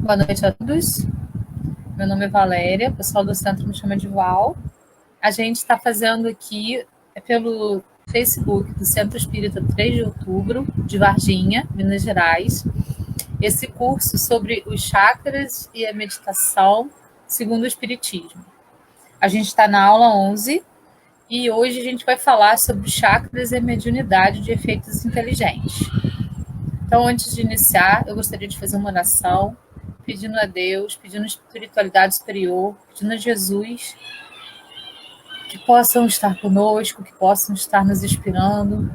Boa noite a todos. Meu nome é Valéria, o pessoal do centro me chama de Val. A gente está fazendo aqui pelo Facebook do Centro Espírita 3 de Outubro, de Varginha, Minas Gerais, esse curso sobre os chakras e a meditação segundo o Espiritismo. A gente está na aula 11 e hoje a gente vai falar sobre chakras e a mediunidade de efeitos inteligentes. Então, antes de iniciar, eu gostaria de fazer uma oração, pedindo a Deus, pedindo a espiritualidade superior, pedindo a Jesus que possam estar conosco, que possam estar nos inspirando,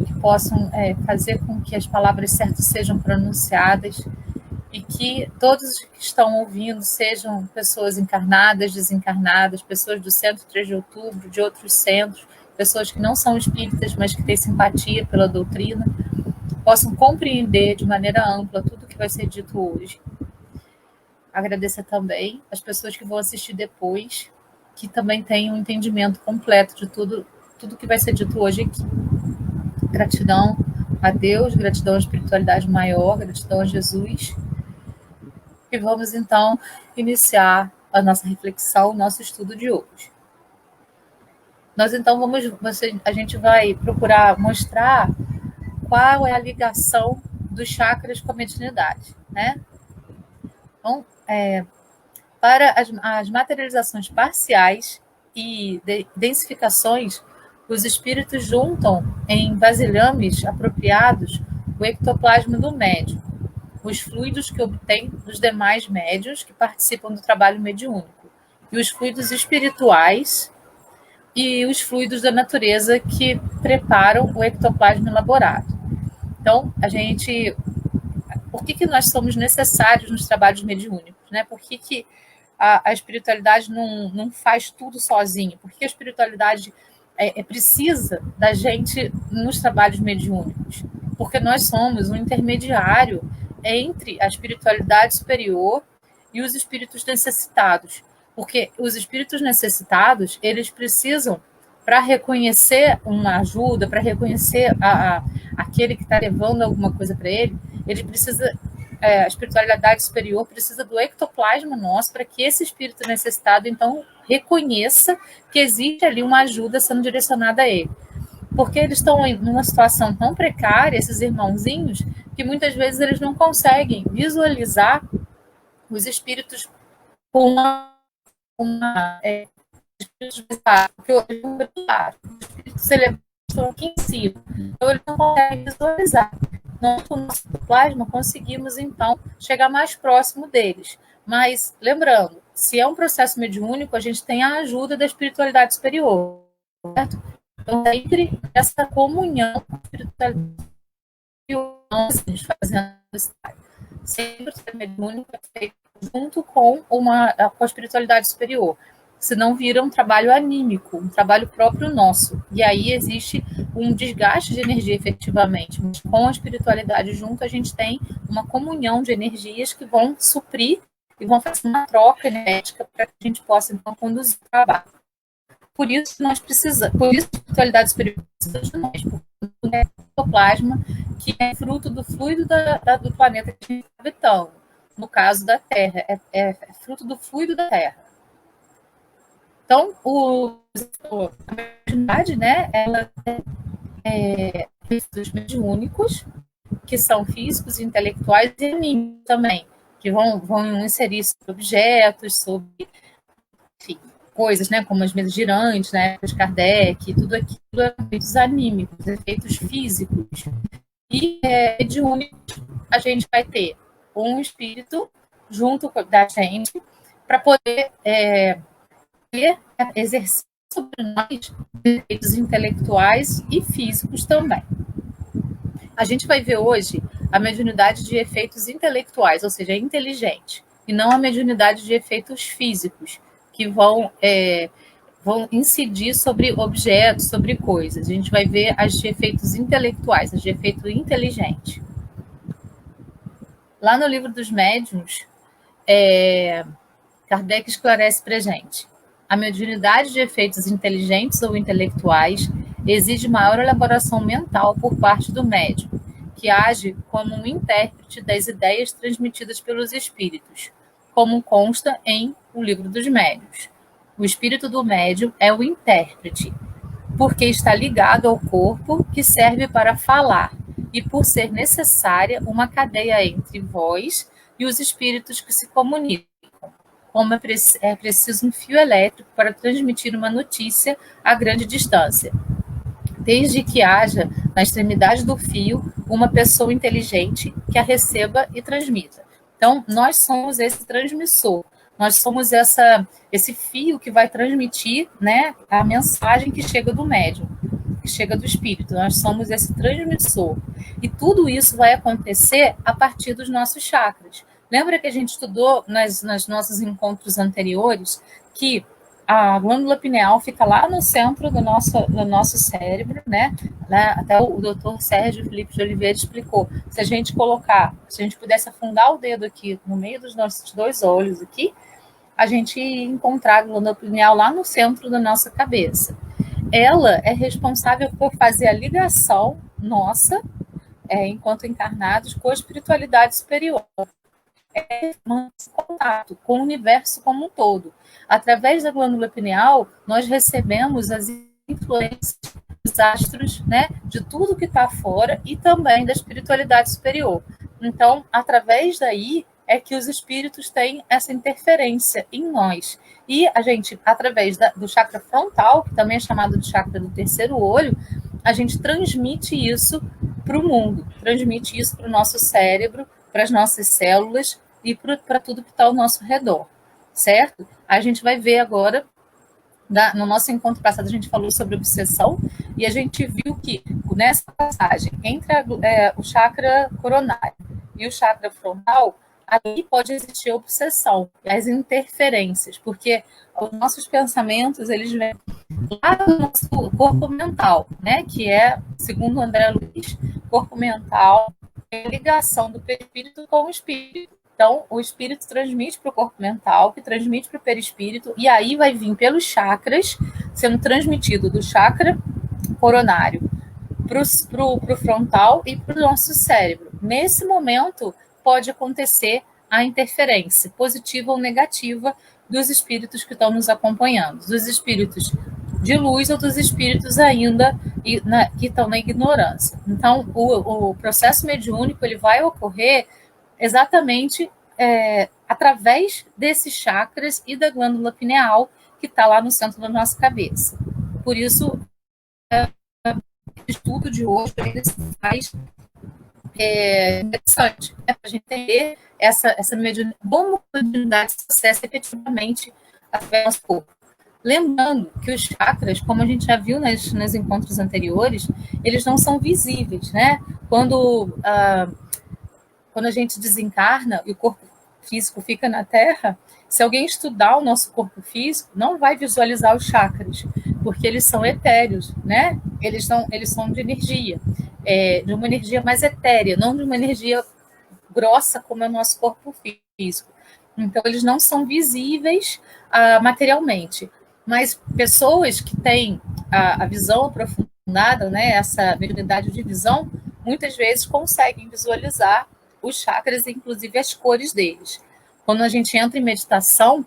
que possam fazer com que as palavras certas sejam pronunciadas e que todos que estão ouvindo sejam pessoas encarnadas, desencarnadas, pessoas do Centro 3 de Outubro, de outros centros, pessoas que não são espíritas, mas que têm simpatia pela doutrina, possam compreender de maneira ampla tudo que vai ser dito hoje. Agradecer também as pessoas que vão assistir depois, que também tenham um entendimento completo de tudo que vai ser dito hoje aqui. Gratidão a Deus, gratidão à espiritualidade maior, gratidão a Jesus. E vamos então iniciar a nossa reflexão, o nosso estudo de hoje. Nós então a gente vai procurar mostrar qual é a ligação dos chakras com a mediunidade, né? Então, para as materializações parciais e densificações, os espíritos juntam em vasilhames apropriados o ectoplasma do médium, os fluidos que obtém dos demais médiuns que participam do trabalho mediúnico, e os fluidos espirituais e os fluidos da natureza que preparam o ectoplasma elaborado. Então, por que nós somos necessários nos trabalhos mediúnicos, né? Por que a espiritualidade não faz tudo sozinha? Por que a espiritualidade precisa da gente nos trabalhos mediúnicos? Porque nós somos um intermediário entre a espiritualidade superior e os espíritos necessitados. Porque os espíritos necessitados, eles precisam, para reconhecer uma ajuda, para reconhecer aquele que está levando alguma coisa para ele precisa, a espiritualidade superior precisa do ectoplasma nosso para que esse espírito necessitado, então, reconheça que existe ali uma ajuda sendo direcionada a ele. Porque eles estão numa situação tão precária, esses irmãozinhos, que muitas vezes eles não conseguem visualizar os espíritos com porque os espíritos elevados estão aqui em cima, então eles não conseguem visualizar. Nós, com o nosso plasma, conseguimos, então, chegar mais próximo deles. Mas, lembrando, se é um processo mediúnico, a gente tem a ajuda da espiritualidade superior, certo? Então, sempre essa comunhão com a espiritualidade superior, a gente fazendo sempre o mediúnico é feito junto com a espiritualidade superior. Senão vira um trabalho anímico, um trabalho próprio nosso. E aí existe um desgaste de energia efetivamente. Mas com a espiritualidade junto, a gente tem uma comunhão de energias que vão suprir e vão fazer uma troca energética para que a gente possa, então, conduzir o trabalho. Por isso a espiritualidade superior precisa de nós, porque o ectoplasma, que é fruto do fluido do planeta que a gente está habitando. No caso da Terra, é fruto do fluido da Terra. Então, a mediunidade, né, ela é dos mediúnicos, que são físicos, intelectuais e anímicos também, que vão inserir sobre objetos, sobre, enfim, coisas, né, como as mesas girantes, né, de Kardec, tudo aquilo é efeitos anímicos, efeitos físicos. E mediúnicos, a gente vai ter um espírito junto da gente para poder exercer sobre nós efeitos intelectuais e físicos também. A gente vai ver hoje a mediunidade de efeitos intelectuais, ou seja, inteligente, e não a mediunidade de efeitos físicos, que vão incidir sobre objetos, sobre coisas. A gente vai ver as de efeitos intelectuais, as de efeito inteligente. Lá no livro dos médiuns, Kardec esclarece para a gente: a mediunidade de efeitos inteligentes ou intelectuais exige maior elaboração mental por parte do médium, que age como um intérprete das ideias transmitidas pelos espíritos, como consta em O Livro dos Médiuns. O espírito do médium é o intérprete, porque está ligado ao corpo que serve para falar, e por ser necessária uma cadeia entre vós e os espíritos que se comunicam, como é preciso um fio elétrico para transmitir uma notícia a grande distância, desde que haja na extremidade do fio uma pessoa inteligente que a receba e transmita. Então, nós somos esse transmissor, nós somos esse fio que vai transmitir, né, a mensagem que chega do médium, que chega do espírito. Nós somos esse transmissor. E tudo isso vai acontecer a partir dos nossos chakras. Lembra que a gente estudou nas nossos encontros anteriores que a glândula pineal fica lá no centro do nosso cérebro, né? Até o doutor Sérgio Felipe de Oliveira explicou. Se a gente pudesse afundar o dedo aqui no meio dos nossos dois olhos aqui, a gente ia encontrar a glândula pineal lá no centro da nossa cabeça. Ela é responsável por fazer a ligação nossa, enquanto encarnados, com a espiritualidade superior. Contato com o universo como um todo. Através da glândula pineal, nós recebemos as influências dos astros, né, de tudo que está fora e também da espiritualidade superior. Então, através daí é que os espíritos têm essa interferência em nós. E a gente, através do chakra frontal, que também é chamado de chakra do terceiro olho, a gente transmite isso para o mundo, transmite isso para o nosso cérebro, para as nossas células e para tudo que está ao nosso redor, certo? A gente vai ver agora, no nosso encontro passado, a gente falou sobre obsessão e a gente viu que nessa passagem entre o chakra coronário e o chakra frontal, ali pode existir obsessão, as interferências, porque os nossos pensamentos, eles vêm lá do nosso corpo mental, né? Que é, segundo André Luiz, corpo mental é a ligação do perispírito com o espírito. Então, o espírito transmite para o corpo mental, que transmite para o perispírito, e aí vai vir pelos chakras, sendo transmitido do chakra coronário para o frontal e para o nosso cérebro. Nesse momento, pode acontecer a interferência, positiva ou negativa, dos espíritos que estão nos acompanhando, dos espíritos de luz ou dos espíritos ainda que estão na ignorância. Então, o processo mediúnico ele vai ocorrer exatamente através desses chakras e da glândula pineal que está lá no centro da nossa cabeça. Por isso, o estudo de hoje ele se faz interessante, né, para a gente entender essa mediunidade, como a mediunidade se acessa efetivamente através do nosso corpo. Lembrando que os chakras, como a gente já viu nos encontros anteriores, eles não são visíveis, né? Quando a gente desencarna e o corpo físico fica na Terra, se alguém estudar o nosso corpo físico, não vai visualizar os chakras, porque eles são etéreos, né? Eles são de energia, de uma energia mais etérea, não de uma energia grossa como é o nosso corpo físico. Então, eles não são visíveis materialmente. Mas pessoas que têm a visão aprofundada, né, essa mediunidade de visão, muitas vezes conseguem visualizar os chakras, inclusive as cores deles. Quando a gente entra em meditação,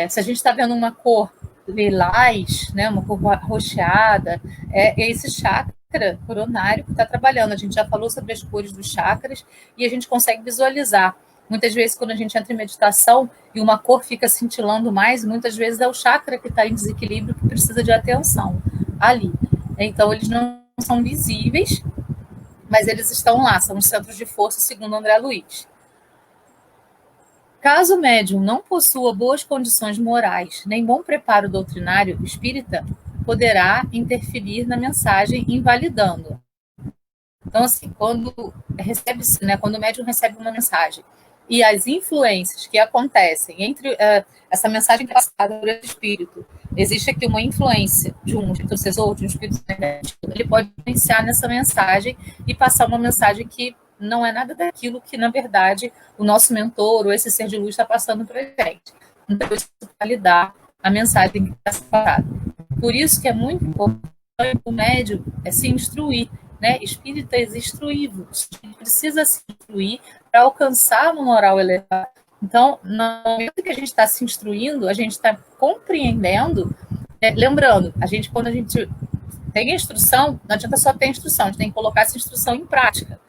se a gente está vendo uma cor lilás, né, uma cor roxeada, é esse chakra coronário que está trabalhando. A gente já falou sobre as cores dos chakras e a gente consegue visualizar. Muitas vezes, quando a gente entra em meditação e uma cor fica cintilando mais, muitas vezes é o chakra que está em desequilíbrio que precisa de atenção ali. Então, eles não são visíveis, mas eles estão lá, são os centros de força, segundo André Luiz. Caso o médium não possua boas condições morais, nem bom preparo doutrinário espírita, poderá interferir na mensagem, invalidando. Então, assim, quando o médium recebe uma mensagem e as influências que acontecem entre essa mensagem passada por esse espírito, existe aqui uma influência de um espírito obsessor, de um espírito negativo, ele pode influenciar nessa mensagem e passar uma mensagem que não é nada daquilo que, na verdade, o nosso mentor ou esse ser de luz está passando para a gente. Então, isso validar a mensagem que está passada. Por isso que é muito importante o médium se instruir, né, espíritas instruídos. A gente precisa se instruir para alcançar uma moral elevada. Então, no momento que a gente está se instruindo, a gente está compreendendo, lembrando, quando a gente tem a instrução, não adianta só ter instrução, a gente tem que colocar essa instrução em prática.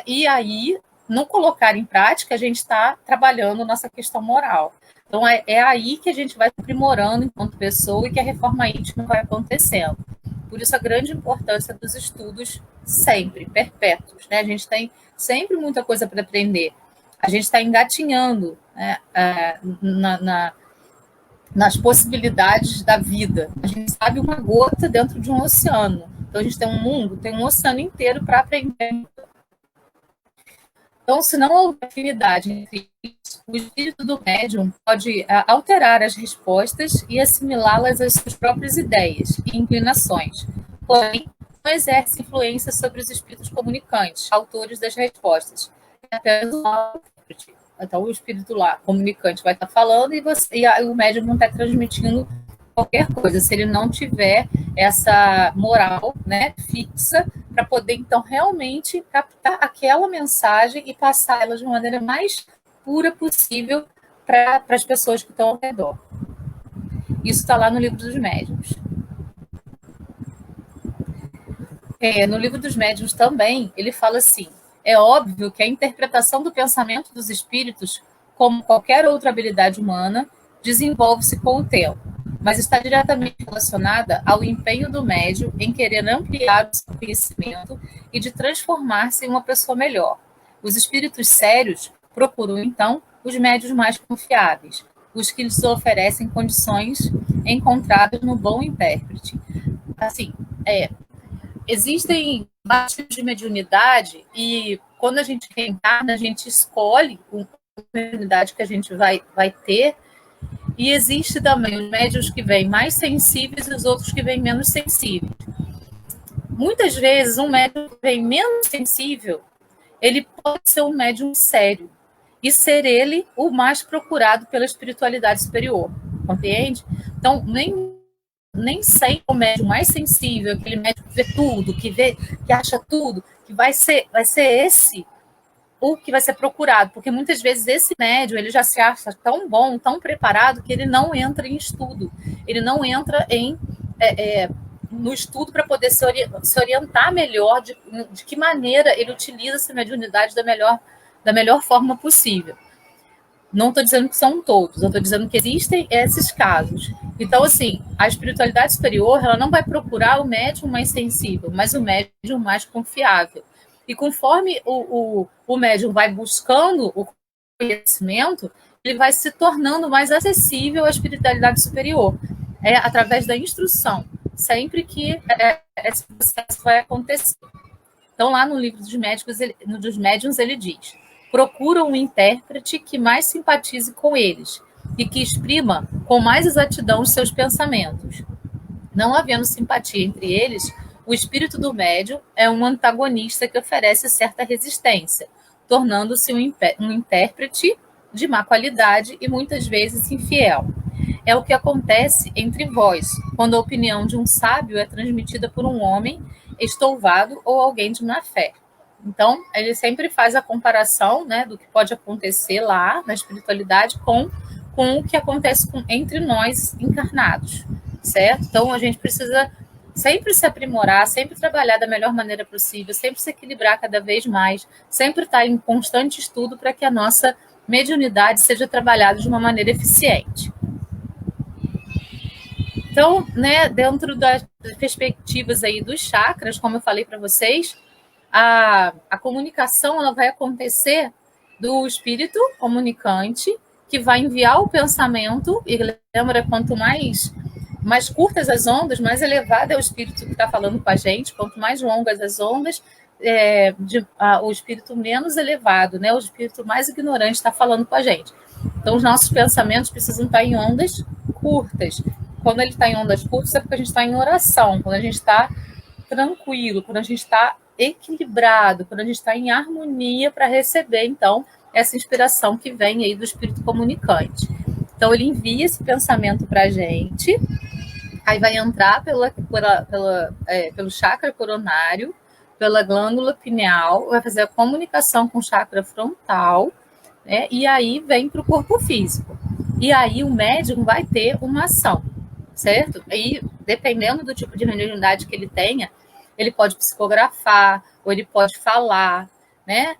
E aí, no colocar em prática, a gente está trabalhando nossa questão moral. Então, é aí que a gente vai se aprimorando enquanto pessoa e que a reforma íntima vai acontecendo. Por isso, a grande importância dos estudos sempre, perpétuos. Né? A gente tem sempre muita coisa para aprender. A gente está engatinhando, né, nas possibilidades da vida. A gente sabe uma gota dentro de um oceano. Então, a gente tem um mundo, tem um oceano inteiro para aprender. Então, se não houver afinidade entre isso, o espírito do médium pode alterar as respostas e assimilá-las às suas próprias ideias e inclinações. Porém, não exerce influência sobre os espíritos comunicantes, autores das respostas. É apenas um intérprete. Então, o espírito lá, comunicante, vai estar falando e o médium não está transmitindo qualquer coisa, se ele não tiver essa moral, né, fixa, para poder, então, realmente captar aquela mensagem e passar ela de uma maneira mais pura possível para as pessoas que estão ao redor. Isso está lá no Livro dos Médiuns. No Livro dos Médiuns também, ele fala assim: é óbvio que a interpretação do pensamento dos espíritos, como qualquer outra habilidade humana, desenvolve-se com o tempo, mas está diretamente relacionada ao empenho do médium em querer ampliar o seu conhecimento e de transformar-se em uma pessoa melhor. Os espíritos sérios procuram, então, os médiuns mais confiáveis, os que lhes oferecem condições encontradas no bom intérprete. Assim, existem vários tipos de mediunidade e quando a gente reencarna, a gente escolhe a mediunidade que a gente vai ter. E existe também os médiuns que vêm mais sensíveis e os outros que vêm menos sensíveis. Muitas vezes, um médium que vem menos sensível, ele pode ser um médium sério e ser ele o mais procurado pela espiritualidade superior, compreende? Então, nem sempre o médium mais sensível, aquele médium que vê tudo, que acha tudo, que vai ser esse o que vai ser procurado, porque muitas vezes esse médium ele já se acha tão bom, tão preparado, que ele não entra em estudo, ele não entra no estudo para poder se orientar melhor de que maneira ele utiliza essa mediunidade da melhor forma possível. Não estou dizendo que são todos, eu estou dizendo que existem esses casos. Então, assim, a espiritualidade superior ela não vai procurar o médium mais sensível, mas o médium mais confiável. E conforme o médium vai buscando o conhecimento, ele vai se tornando mais acessível à espiritualidade superior, através da instrução, sempre que esse processo vai acontecer. Então, lá no livro dos médiuns, ele diz: procuram um intérprete que mais simpatize com eles e que exprima com mais exatidão os seus pensamentos. Não havendo simpatia entre eles, o espírito do médium é um antagonista que oferece certa resistência, tornando-se um intérprete de má qualidade e muitas vezes infiel. É o que acontece entre vós, quando a opinião de um sábio é transmitida por um homem estouvado ou alguém de má fé. Então, ele sempre faz a comparação, né, do que pode acontecer lá na espiritualidade com o que acontece entre nós encarnados, certo? Então, a gente precisa sempre se aprimorar, sempre trabalhar da melhor maneira possível, sempre se equilibrar cada vez mais, sempre estar em constante estudo para que a nossa mediunidade seja trabalhada de uma maneira eficiente. Então, né, dentro das perspectivas aí dos chakras, como eu falei para vocês, a comunicação ela vai acontecer do espírito comunicante, que vai enviar o pensamento, e lembra, quanto mais curtas as ondas, mais elevado é o espírito que está falando com a gente, quanto mais longas as ondas, o espírito menos elevado, né, o espírito mais ignorante está falando com a gente. Então, os nossos pensamentos precisam estar em ondas curtas. Quando ele está em ondas curtas, é porque a gente está em oração, quando a gente está tranquilo, quando a gente está equilibrado, quando a gente está em harmonia para receber, então, essa inspiração que vem aí do espírito comunicante. Então, ele envia esse pensamento para a gente, aí vai entrar pelo chakra coronário, pela glândula pineal, vai fazer a comunicação com o chakra frontal, né? E aí vem para o corpo físico. E aí o médium vai ter uma ação, certo? E dependendo do tipo de mediunidade que ele tenha, ele pode psicografar, ou ele pode falar, né?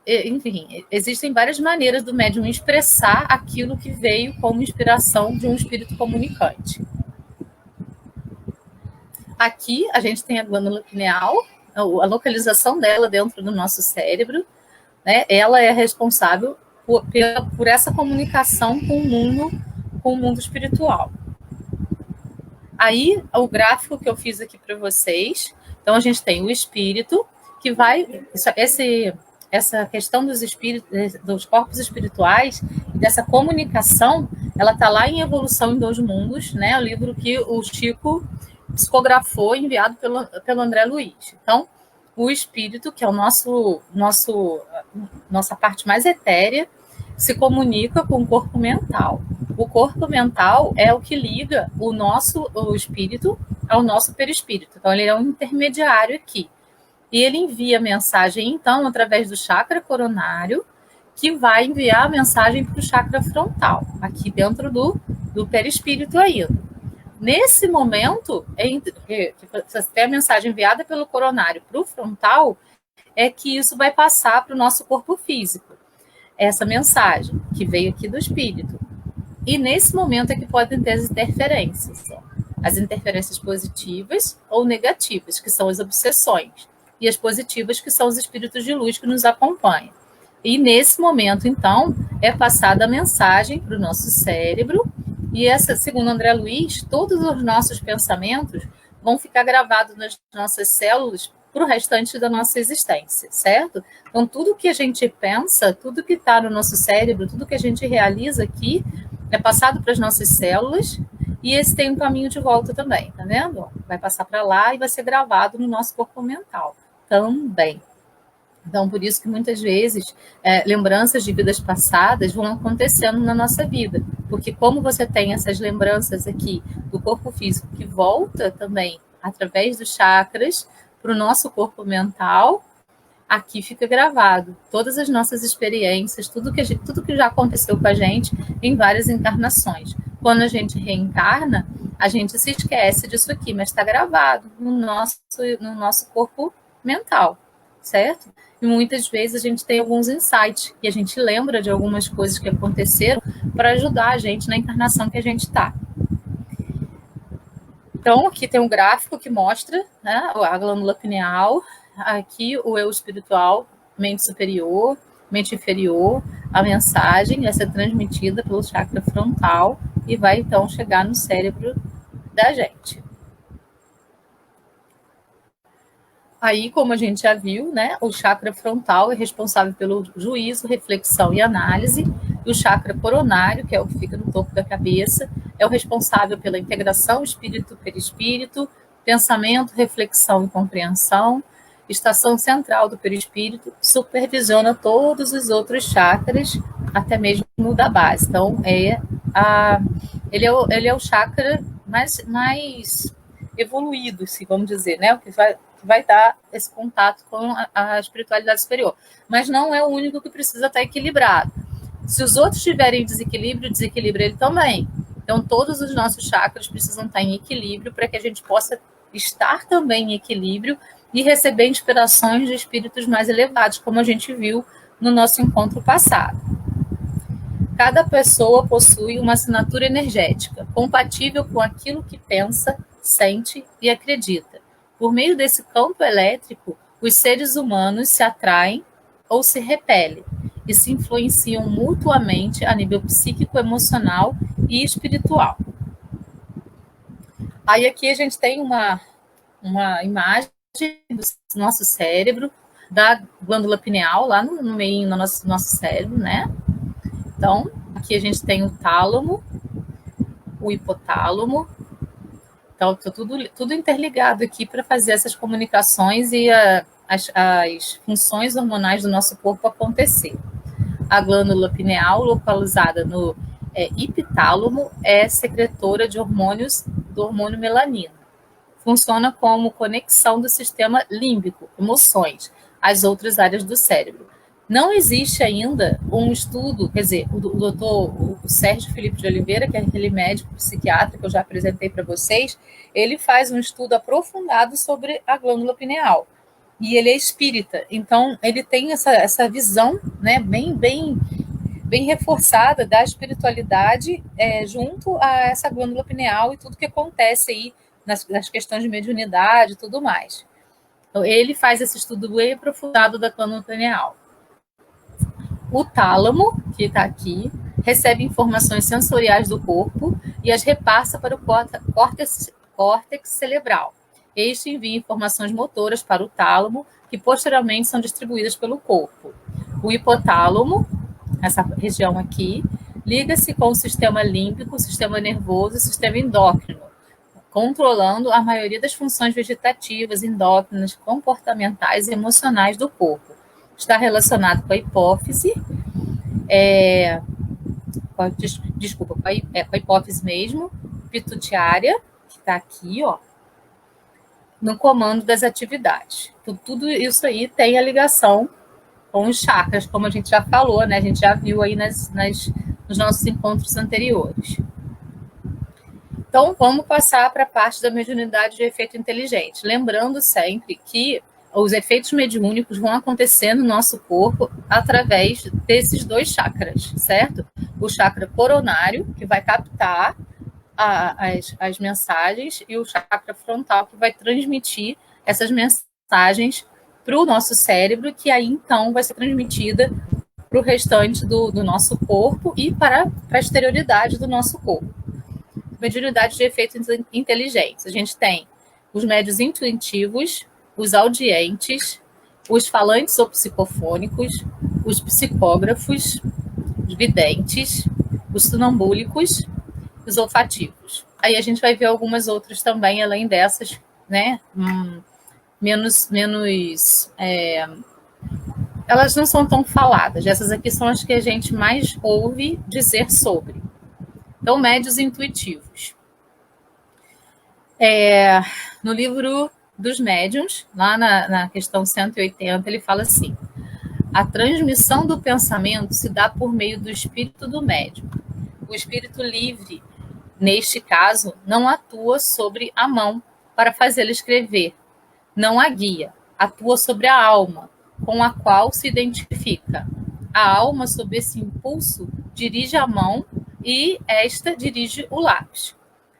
Enfim, existem várias maneiras do médium expressar aquilo que veio como inspiração de um espírito comunicante. Aqui a gente tem a glândula pineal, a localização dela dentro do nosso cérebro, né? Ela é responsável por essa comunicação com o mundo espiritual. Aí, o gráfico que eu fiz aqui para vocês, então a gente tem o espírito, que vai... Essa questão dos espíritos, dos corpos espirituais, dessa comunicação, ela está lá em Evolução em Dois Mundos, né? O livro que o Chico psicografou, enviado pelo André Luiz. Então, o espírito, que é nossa parte mais etérea, se comunica com o corpo mental. O corpo mental é o que liga o espírito ao nosso perispírito. Então, ele é um intermediário aqui. E ele envia a mensagem, então, através do chakra coronário, que vai enviar a mensagem para o chakra frontal, aqui dentro do perispírito ainda. Nesse momento, que você tem a mensagem enviada pelo coronário para o frontal, é que isso vai passar para o nosso corpo físico. Essa mensagem que veio aqui do espírito. E nesse momento é que podem ter as interferências. As interferências positivas ou negativas, que são as obsessões. E as positivas, que são os espíritos de luz que nos acompanham. E nesse momento, então, é passada a mensagem para o nosso cérebro. E essa, segundo André Luiz, todos os nossos pensamentos vão ficar gravados nas nossas células para o restante da nossa existência, certo? Então, tudo que a gente pensa, tudo que está no nosso cérebro, tudo que a gente realiza aqui, é passado para as nossas células, e esse tem um caminho de volta também, tá vendo? Vai passar para lá e vai ser gravado no nosso corpo mental também. Então, por isso que muitas vezes lembranças de vidas passadas vão acontecendo na nossa vida, porque como você tem essas lembranças aqui do corpo físico que volta também através dos chakras para o nosso corpo mental, aqui fica gravado todas as nossas experiências, tudo que já aconteceu com a gente em várias encarnações. Quando a gente reencarna, a gente se esquece disso aqui, mas está gravado no nosso corpo mental, certo? E muitas vezes a gente tem alguns insights e a gente lembra de algumas coisas que aconteceram para ajudar a gente na encarnação que a gente está. Então, aqui tem um gráfico que mostra, né, a glândula pineal, aqui o eu espiritual, mente superior, mente inferior, a mensagem vai ser transmitida pelo chakra frontal e vai então chegar no cérebro da gente. Aí, como a gente já viu, né, o chakra frontal é responsável pelo juízo, reflexão e análise, e o chakra coronário, que é o que fica no topo da cabeça, é o responsável pela integração espírito-perispírito, pensamento, reflexão e compreensão. Estação central do perispírito supervisiona todos os outros chakras, até mesmo o da base. Então, ele é o chakra mais evoluído, se vamos dizer, né? O que vai dar esse contato com a espiritualidade superior. Mas não é o único que precisa estar equilibrado. Se os outros tiverem desequilíbrio, desequilibra ele também. Então, todos os nossos chakras precisam estar em equilíbrio para que a gente possa estar também em equilíbrio e receber inspirações de espíritos mais elevados, como a gente viu no nosso encontro passado. Cada pessoa possui uma assinatura energética compatível com aquilo que pensa, sente e acredita. Por meio desse campo elétrico, os seres humanos se atraem ou se repelem e se influenciam mutuamente a nível psíquico, emocional e espiritual. Aí aqui a gente tem uma imagem do nosso cérebro, da glândula pineal, lá no meio do nosso cérebro, né? Então, aqui a gente tem o tálamo, o hipotálamo. Então, está tudo interligado aqui para fazer essas comunicações e as funções hormonais do nosso corpo acontecer. A glândula pineal, localizada no hipotálamo, é secretora de hormônios do hormônio melanina. funciona como conexão do sistema límbico, emoções, às outras áreas do cérebro. Não existe ainda um estudo, quer dizer, o doutor o Sérgio Felipe de Oliveira, que é aquele médico psiquiatra que eu já apresentei para vocês, ele faz um estudo aprofundado sobre a glândula pineal. E ele é espírita, então ele tem essa visão, né, bem reforçada da espiritualidade junto a essa glândula pineal e tudo que acontece aí nas questões de mediunidade e tudo mais. Então, ele faz esse estudo bem aprofundado da glândula pineal. O tálamo, que está aqui, recebe informações sensoriais do corpo e as repassa para o córtex cerebral. Este envia informações motoras para o tálamo, que posteriormente são distribuídas pelo corpo. O hipotálamo, essa região aqui, liga-se com o sistema límbico, o sistema nervoso e o sistema endócrino, controlando a maioria das funções vegetativas, endócrinas, comportamentais e emocionais do corpo. Está relacionado com a hipófise, com a hipófise mesmo, pituitária, que está aqui, ó, no comando das atividades. Então, tudo isso aí tem a ligação com os chakras, como a gente já falou, né? A gente já viu aí nos nossos encontros anteriores. Então, vamos passar para a parte da mediunidade de efeito inteligente. Lembrando sempre que os efeitos mediúnicos vão acontecer no nosso corpo através desses dois chakras, certo? O chakra coronário, que vai captar as mensagens, e o chakra frontal, que vai transmitir essas mensagens para o nosso cérebro, que aí, então, vai ser transmitida para o restante do nosso corpo e para a exterioridade do nosso corpo. Mediunidade de efeitos inteligentes. A gente tem os médios intuitivos, os audientes, os falantes ou psicofônicos, os psicógrafos, os videntes, os sonambúlicos, os olfativos. Aí a gente vai ver algumas outras também, além dessas, né? Elas não são tão faladas. Essas aqui são as que a gente mais ouve dizer sobre. Então, médios intuitivos. No livro dos médiuns, lá na questão 180, ele fala assim: a transmissão do pensamento se dá por meio do espírito do médium. O espírito livre, neste caso, não atua sobre a mão para fazê-la escrever, não a guia, atua sobre a alma, com a qual se identifica. A alma, sob esse impulso, dirige a mão e esta dirige o lápis.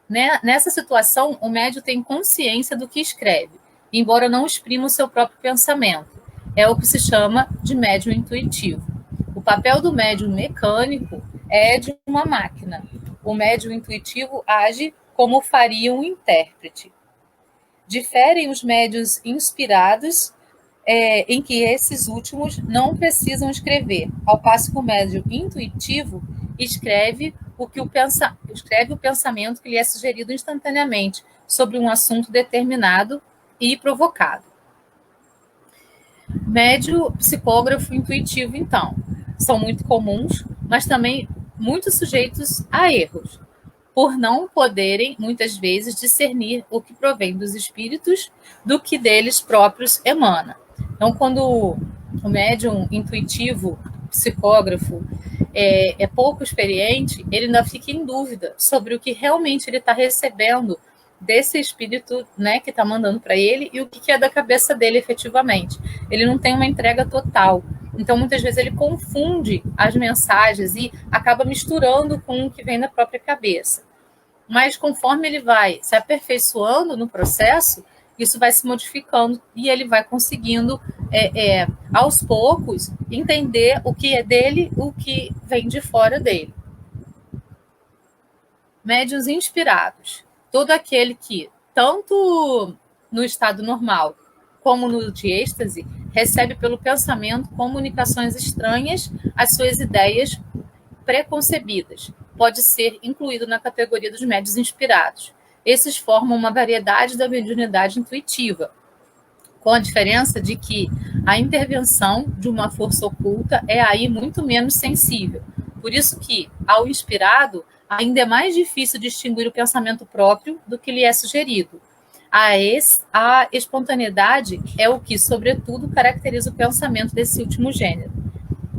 Nessa situação, o médium tem consciência do que escreve, embora não exprima o seu próprio pensamento. É o que se chama de médium intuitivo. O papel do médium mecânico é de uma máquina. O médium intuitivo age como faria um intérprete. Diferem os médiuns inspirados, em que esses últimos não precisam escrever, ao passo que o médium intuitivo escreve o pensamento que lhe é sugerido instantaneamente sobre um assunto determinado e provocado. Médio psicógrafo intuitivo, então, são muito comuns, mas também muito sujeitos a erros, por não poderem, muitas vezes, discernir o que provém dos espíritos do que deles próprios emana. Então, quando o médium intuitivo, psicógrafo, é pouco experiente, ele ainda fica em dúvida sobre o que realmente ele está recebendo desse espírito, né, que está mandando para ele e o que é da cabeça dele efetivamente. Ele não tem uma entrega total. Então, muitas vezes, ele confunde as mensagens e acaba misturando com o que vem da própria cabeça. Mas, conforme ele vai se aperfeiçoando no processo, isso vai se modificando e ele vai conseguindo, aos poucos, entender o que é dele, o que vem de fora dele. Médiuns inspirados. Todo aquele que, tanto no estado normal como no de êxtase, recebe pelo pensamento comunicações estranhas às suas ideias preconcebidas. Pode ser incluído na categoria dos médiuns inspirados. Esses formam uma variedade da mediunidade intuitiva, com a diferença de que a intervenção de uma força oculta é aí muito menos sensível. Por isso que, ao inspirado, ainda é mais difícil distinguir o pensamento próprio do que lhe é sugerido. A espontaneidade é o que, sobretudo, caracteriza o pensamento desse último gênero.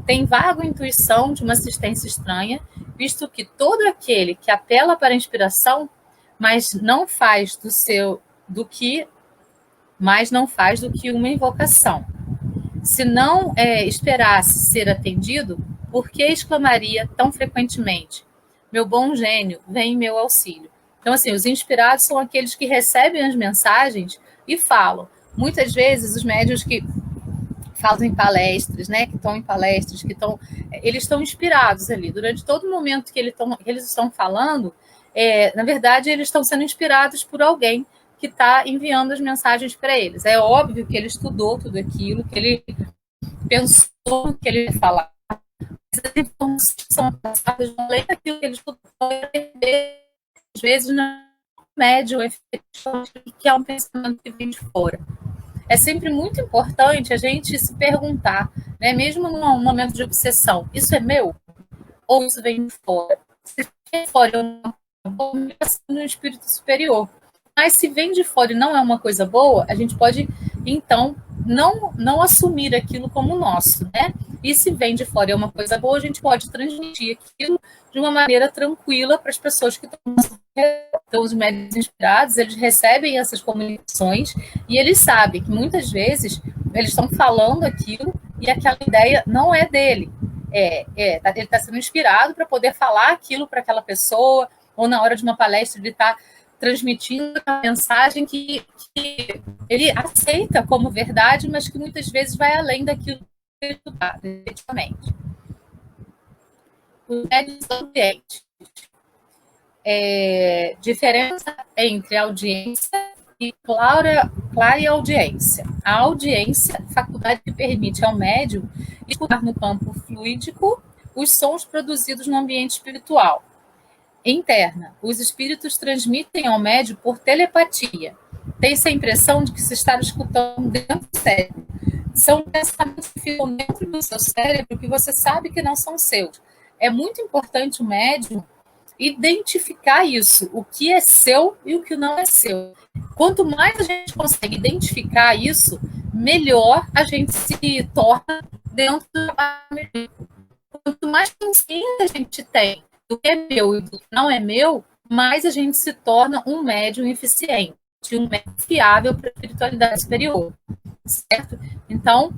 Tem vaga intuição de uma assistência estranha, visto que todo aquele que apela para a inspiração, mas não faz do que uma invocação. Se não esperasse ser atendido, por que exclamaria tão frequentemente: meu bom gênio, vem em meu auxílio? Então, assim, os inspirados são aqueles que recebem as mensagens e falam. Muitas vezes, os médiuns que falam em palestras, né, que estão em palestras, eles estão inspirados ali. Durante todo o momento que eles estão falando, na verdade, eles estão sendo inspirados por alguém que está enviando as mensagens para eles. É óbvio que ele estudou tudo aquilo, que ele pensou no que ele ia falar, mas as informações são passadas além daquilo que ele estudou, às vezes, no médio, que é um pensamento que vem de fora. É sempre muito importante a gente se perguntar, né, mesmo num momento de obsessão, isso é meu? Ou isso vem de fora? Se vem de fora, eu não vou no espírito superior. Mas se vem de fora e não é uma coisa boa, a gente pode, então, não assumir aquilo como nosso, né? E se vem de fora e é uma coisa boa, a gente pode transmitir aquilo de uma maneira tranquila para as pessoas que estão. Então, os médiuns inspirados, eles recebem essas comunicações e eles sabem que muitas vezes eles estão falando aquilo e aquela ideia não é dele. Ele está sendo inspirado para poder falar aquilo para aquela pessoa, ou na hora de uma palestra ele está transmitindo a mensagem que ele aceita como verdade, mas que muitas vezes vai além daquilo que ele está, efetivamente. Os médiuns audientes. Diferença entre audiência e clareaudiência. A audiência, faculdade que permite ao médium escutar no campo fluídico os sons produzidos no ambiente espiritual. Interna, os espíritos transmitem ao médium por telepatia. Tem-se a impressão de que se está escutando dentro do cérebro. São pensamentos que ficam dentro do seu cérebro que você sabe que não são seus. É muito importante o médium identificar isso, o que é seu e o que não é seu. Quanto mais a gente consegue identificar isso, melhor a gente se torna dentro do trabalho. Quanto mais consciência a gente tem do que é meu e do que não é meu, mais a gente se torna um médium eficiente, um médium fiável para a espiritualidade superior, certo? Então,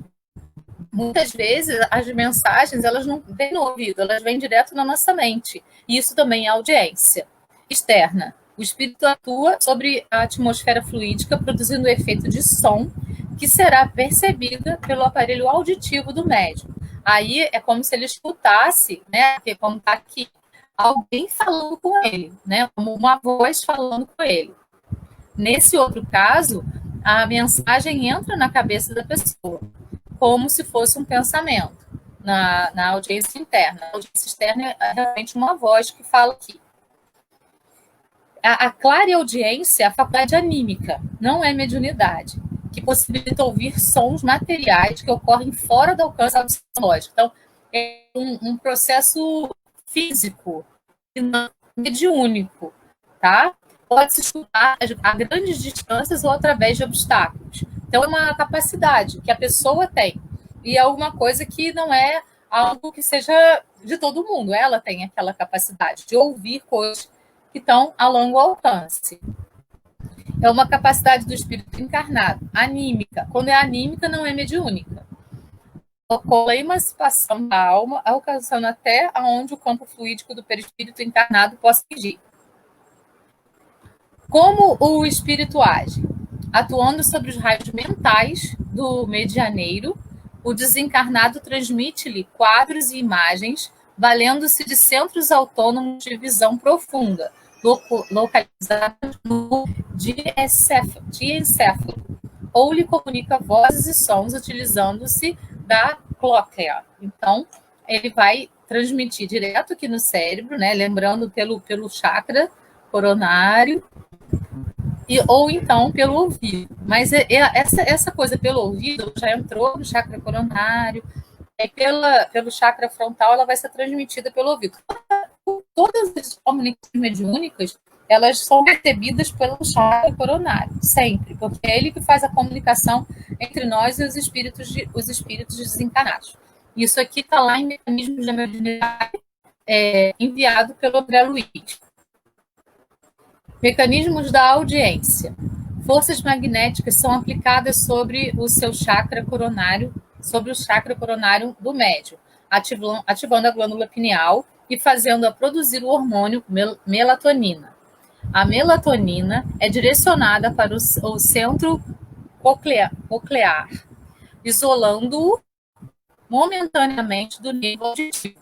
muitas vezes as mensagens elas não vêm no ouvido, elas vêm direto na nossa mente. E isso também é audiência. Externa. O espírito atua sobre a atmosfera fluídica, produzindo o efeito de som, que será percebida pelo aparelho auditivo do médium. Aí é como se ele escutasse, né, como está aqui, alguém falando com ele, né, como uma voz falando com ele. Nesse outro caso, a mensagem entra na cabeça da pessoa, como se fosse um pensamento, na audiência interna. A audiência externa é realmente uma voz que fala aqui. A clareaudiência é a faculdade anímica, não é mediunidade, que possibilita ouvir sons materiais que ocorrem fora do alcance da audição lógica. Então, é um processo físico, mediúnico, tá? Pode-se escutar a grandes distâncias ou através de obstáculos. Então, é uma capacidade que a pessoa tem. E é alguma coisa que não é algo que seja de todo mundo. Ela tem aquela capacidade de ouvir coisas que estão a longo alcance. É uma capacidade do espírito encarnado, anímica. Quando é anímica, não é mediúnica. Ocorre a emancipação da alma, alcançando até aonde o campo fluídico do perispírito encarnado possa atingir. Como o espírito age? Atuando sobre os raios mentais do medianeiro, o desencarnado transmite-lhe quadros e imagens, valendo-se de centros autônomos de visão profunda, localizados no diencéfalo, ou lhe comunica vozes e sons utilizando-se da cóclea. Então, ele vai transmitir direto aqui no cérebro, né, lembrando pelo chakra coronário, ou então pelo ouvido. Mas essa coisa pelo ouvido já entrou no chakra coronário, pelo chakra frontal ela vai ser transmitida pelo ouvido. Todas as comunicações mediúnicas, elas são recebidas pelo chakra coronário, sempre, porque é ele que faz a comunicação entre nós e os espíritos desencarnados. Isso aqui está lá em Mecanismos da Mediunidade, enviado pelo André Luiz. Mecanismos da audiência. Forças magnéticas são aplicadas sobre o seu chakra coronário, sobre o chakra coronário do médium, ativando a glândula pineal e fazendo-a produzir o hormônio melatonina. A melatonina é direcionada para o centro coclear, isolando-o momentaneamente do nível auditivo,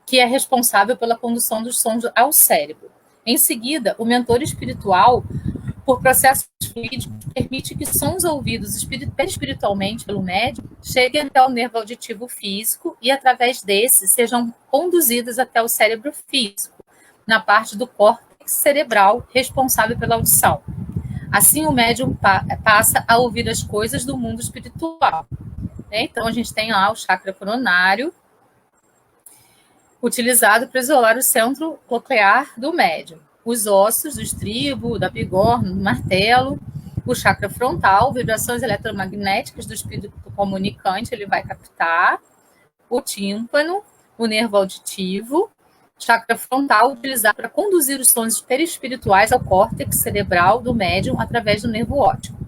que é responsável pela condução dos sons ao cérebro. Em seguida, o mentor espiritual, por processos fluídicos, permite que sons ouvidos espiritualmente pelo médium cheguem até o nervo auditivo físico e, através desse, sejam conduzidos até o cérebro físico, na parte do córtex cerebral responsável pela audição. Assim, o médium passa a ouvir as coisas do mundo espiritual. Então, a gente tem lá o chakra coronário, utilizado para isolar o centro coclear do médium. Os ossos do estribo, da bigorna, do martelo, o chakra frontal, vibrações eletromagnéticas do espírito comunicante, ele vai captar, o tímpano, o nervo auditivo, chakra frontal, utilizado para conduzir os sons perispirituais ao córtex cerebral do médium através do nervo óptico,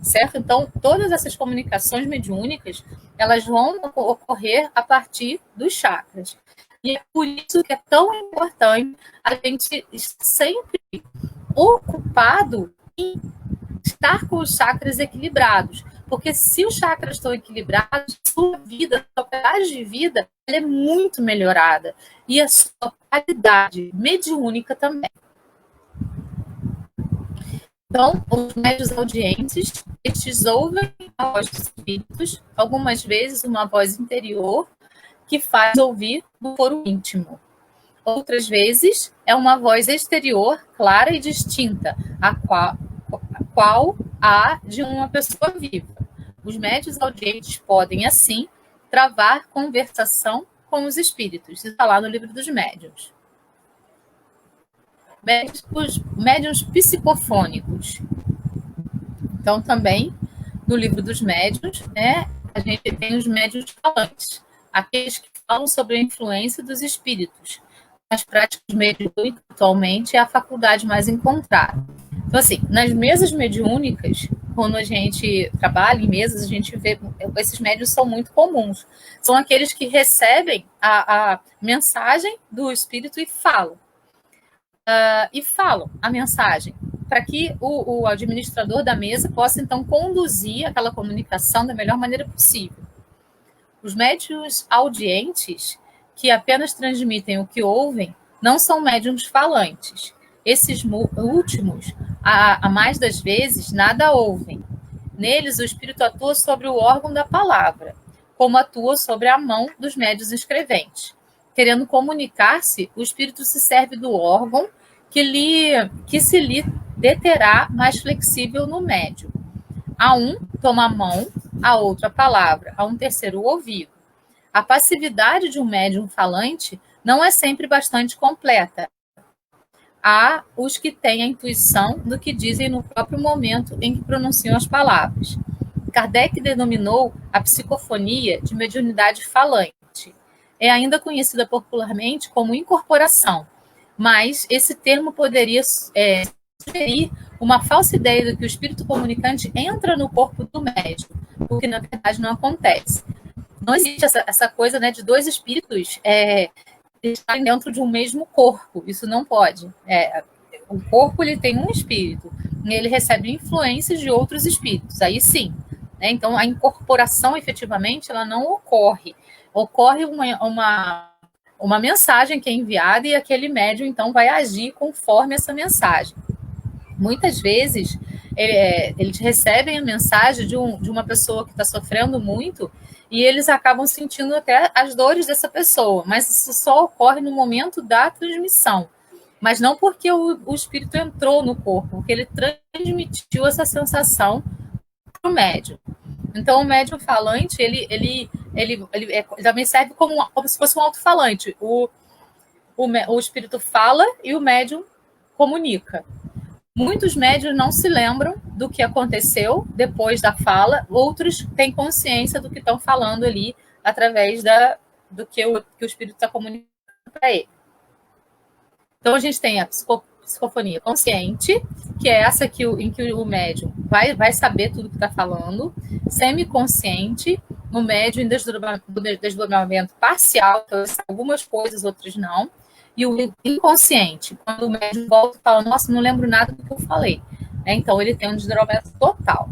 certo? Então, todas essas comunicações mediúnicas, elas vão ocorrer a partir dos chakras. E é por isso que é tão importante a gente sempre ocupado em estar com os chakras equilibrados. Porque se os chakras estão equilibrados, sua vida, sua qualidade de vida, ela é muito melhorada. E a sua qualidade mediúnica também. Então, os médiuns audientes, eles ouvem a voz dos espíritos, algumas vezes uma voz interior, que faz ouvir no foro íntimo. Outras vezes, é uma voz exterior, clara e distinta, a qual há de uma pessoa viva. Os médiuns audientes podem, assim, travar conversação com os espíritos. Isso está lá no livro dos médiuns. Médiuns psicofônicos. Então, também, no livro dos médiuns, a gente tem os médiuns falantes, aqueles que falam sobre a influência dos espíritos. Nas práticas mediúnicas, atualmente, é a faculdade mais encontrada. Então, assim, nas mesas mediúnicas, quando a gente trabalha em mesas, a gente vê, esses médiuns são muito comuns. São aqueles que recebem a mensagem do espírito e falam. A mensagem, para que o administrador da mesa possa, então, conduzir aquela comunicação da melhor maneira possível. Os médiuns audientes, que apenas transmitem o que ouvem, não são médiuns falantes. Esses últimos, a mais das vezes, nada ouvem. Neles, o espírito atua sobre o órgão da palavra, como atua sobre a mão dos médiuns escreventes. Querendo comunicar-se, o espírito se serve do órgão que se lhe deterá mais flexível no médium. A um toma a mão, a outro a palavra, a um terceiro o ouvido. A passividade de um médium falante não é sempre bastante completa. Há os que têm a intuição do que dizem no próprio momento em que pronunciam as palavras. Kardec denominou a psicofonia de mediunidade falante. É ainda conhecida popularmente como incorporação, mas esse termo poderia sugerir uma falsa ideia de que o espírito comunicante entra no corpo do médium, o que na verdade não acontece. Não existe essa coisa, né, de dois espíritos estarem dentro de um mesmo corpo. Isso não pode. O corpo ele tem um espírito e ele recebe influências de outros espíritos. Aí sim. Então, a incorporação, efetivamente, ela não ocorre. Ocorre uma mensagem que é enviada e aquele médium, então, vai agir conforme essa mensagem. Muitas vezes, eles recebem a mensagem de uma pessoa que está sofrendo muito e eles acabam sentindo até as dores dessa pessoa, mas isso só ocorre no momento da transmissão. Mas não porque o espírito entrou no corpo, porque ele transmitiu essa sensação para o médium. Então, o médium falante, ele também serve como se fosse um alto-falante. O espírito fala e o médium comunica. Muitos médiuns não se lembram do que aconteceu depois da fala, outros têm consciência do que estão falando ali através do que o espírito está comunicando para ele. Então, a gente tem a psicofonia consciente, que é essa em que o médium vai saber tudo que está falando. Semiconsciente, o médium em desdobramento parcial, então algumas coisas, outras não. E o inconsciente, quando o médium volta e fala, nossa, não lembro nada do que eu falei. Então, ele tem um desdobramento total.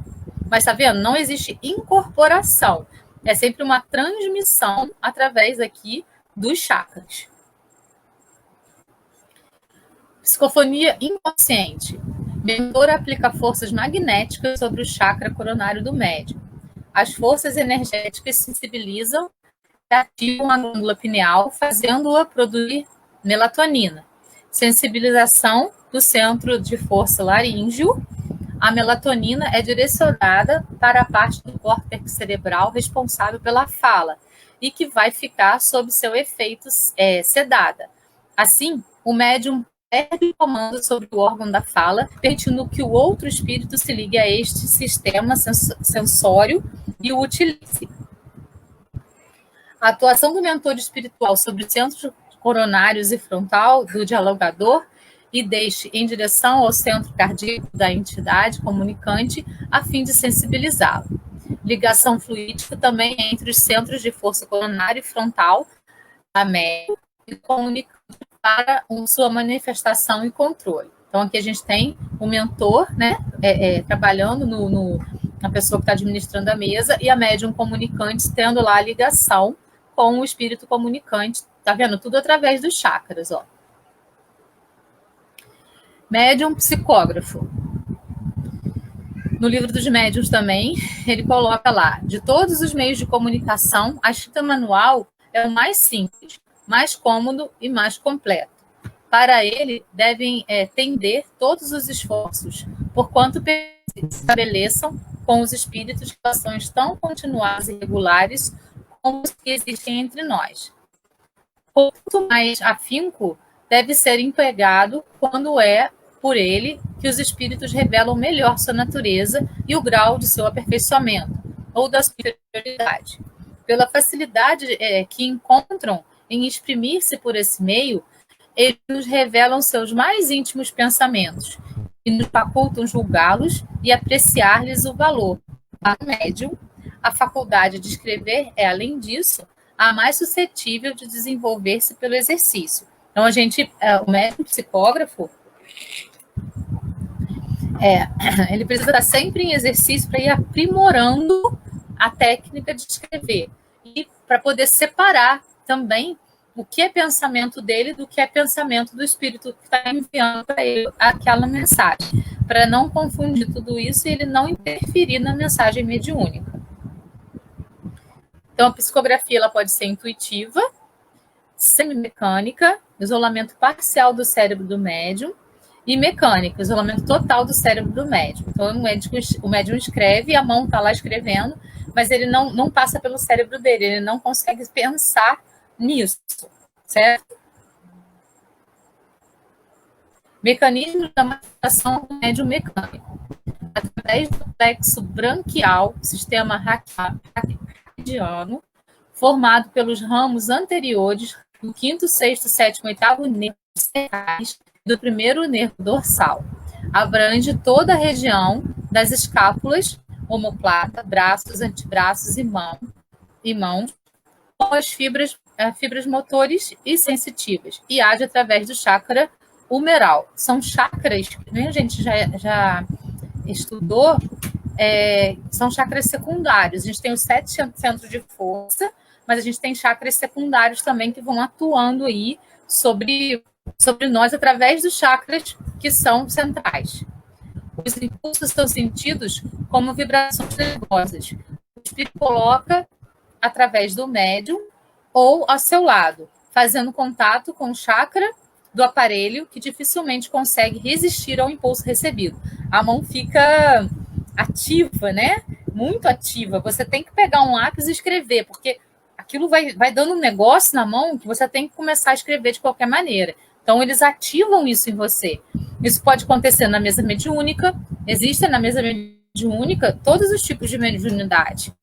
Mas tá vendo? Não existe incorporação. É sempre uma transmissão através aqui dos chakras. Psicofonia inconsciente. Mentor aplica forças magnéticas sobre o chakra coronário do médium. As forças energéticas sensibilizam e ativam a glândula pineal, fazendo-a produzir melatonina. Sensibilização do centro de força laríngeo. A melatonina é direcionada para a parte do córtex cerebral responsável pela fala e que vai ficar sob seu efeito sedada. Assim, o médium perde o comando sobre o órgão da fala, permitindo que o outro espírito se ligue a este sistema sensório e o utilize. A atuação do mentor espiritual sobre os centros coronários e frontal do dialogador e deixe em direção ao centro cardíaco da entidade comunicante a fim de sensibilizá-lo. Ligação fluídica também entre os centros de força coronária e frontal da médium e comunicante para sua manifestação e controle. Então, aqui a gente tem o mentor, né, trabalhando na pessoa que está administrando a mesa e a médium comunicante tendo lá a ligação com o espírito comunicante. Tá vendo? Tudo através dos chakras, ó. Médium psicógrafo. No livro dos médiuns também, ele coloca lá, de todos os meios de comunicação, a escrita manual é o mais simples, mais cômodo e mais completo. Para ele, devem tender todos os esforços, porquanto estabeleçam com os espíritos relações tão continuadas e regulares como os que existem entre nós. Quanto mais afinco deve ser empregado quando é por ele que os espíritos revelam melhor sua natureza e o grau de seu aperfeiçoamento, ou da superioridade. Pela facilidade que encontram em exprimir-se por esse meio, eles nos revelam seus mais íntimos pensamentos e nos facultam julgá-los e apreciar-lhes o valor. Para o médium, a faculdade de escrever é, além disso, a mais suscetível de desenvolver-se pelo exercício. Então, o médium psicógrafo, ele precisa estar sempre em exercício para ir aprimorando a técnica de escrever e para poder separar também o que é pensamento dele do que é pensamento do espírito que está enviando para ele aquela mensagem, para não confundir tudo isso e ele não interferir na mensagem mediúnica. Então, a psicografia ela pode ser intuitiva, semimecânica, isolamento parcial do cérebro do médium, e mecânica, isolamento total do cérebro do médium. Então, o médium escreve, a mão está lá escrevendo, mas ele não passa pelo cérebro dele, ele não consegue pensar nisso, certo? Mecanismo da manifestação do médium mecânico. Através do plexo branquial, sistema raquidiano, formado pelos ramos anteriores do 5º, 6º, 7º, 8º nervos cervicais do primeiro nervo dorsal. Abrange toda a região das escápulas, omoplata, braços, antebraços e mãos, com as fibras motores e sensitivas, e age através do chakra humeral. São chakras, né, a gente já estudou, são chakras secundários. A gente tem os 7 centros de força, mas a gente tem chakras secundários também que vão atuando aí sobre nós através dos chakras que são centrais. Os impulsos são sentidos como vibrações nervosas. O espírito coloca através do médium ou ao seu lado, fazendo contato com o chakra do aparelho que dificilmente consegue resistir ao impulso recebido. A mão fica ativa, né? Muito ativa. Você tem que pegar um lápis e escrever, porque aquilo vai dando um negócio na mão que você tem que começar a escrever de qualquer maneira. Então, eles ativam isso em você. Isso pode acontecer na mesa mediúnica. Existem na mesa mediúnica todos os tipos de mediunidade,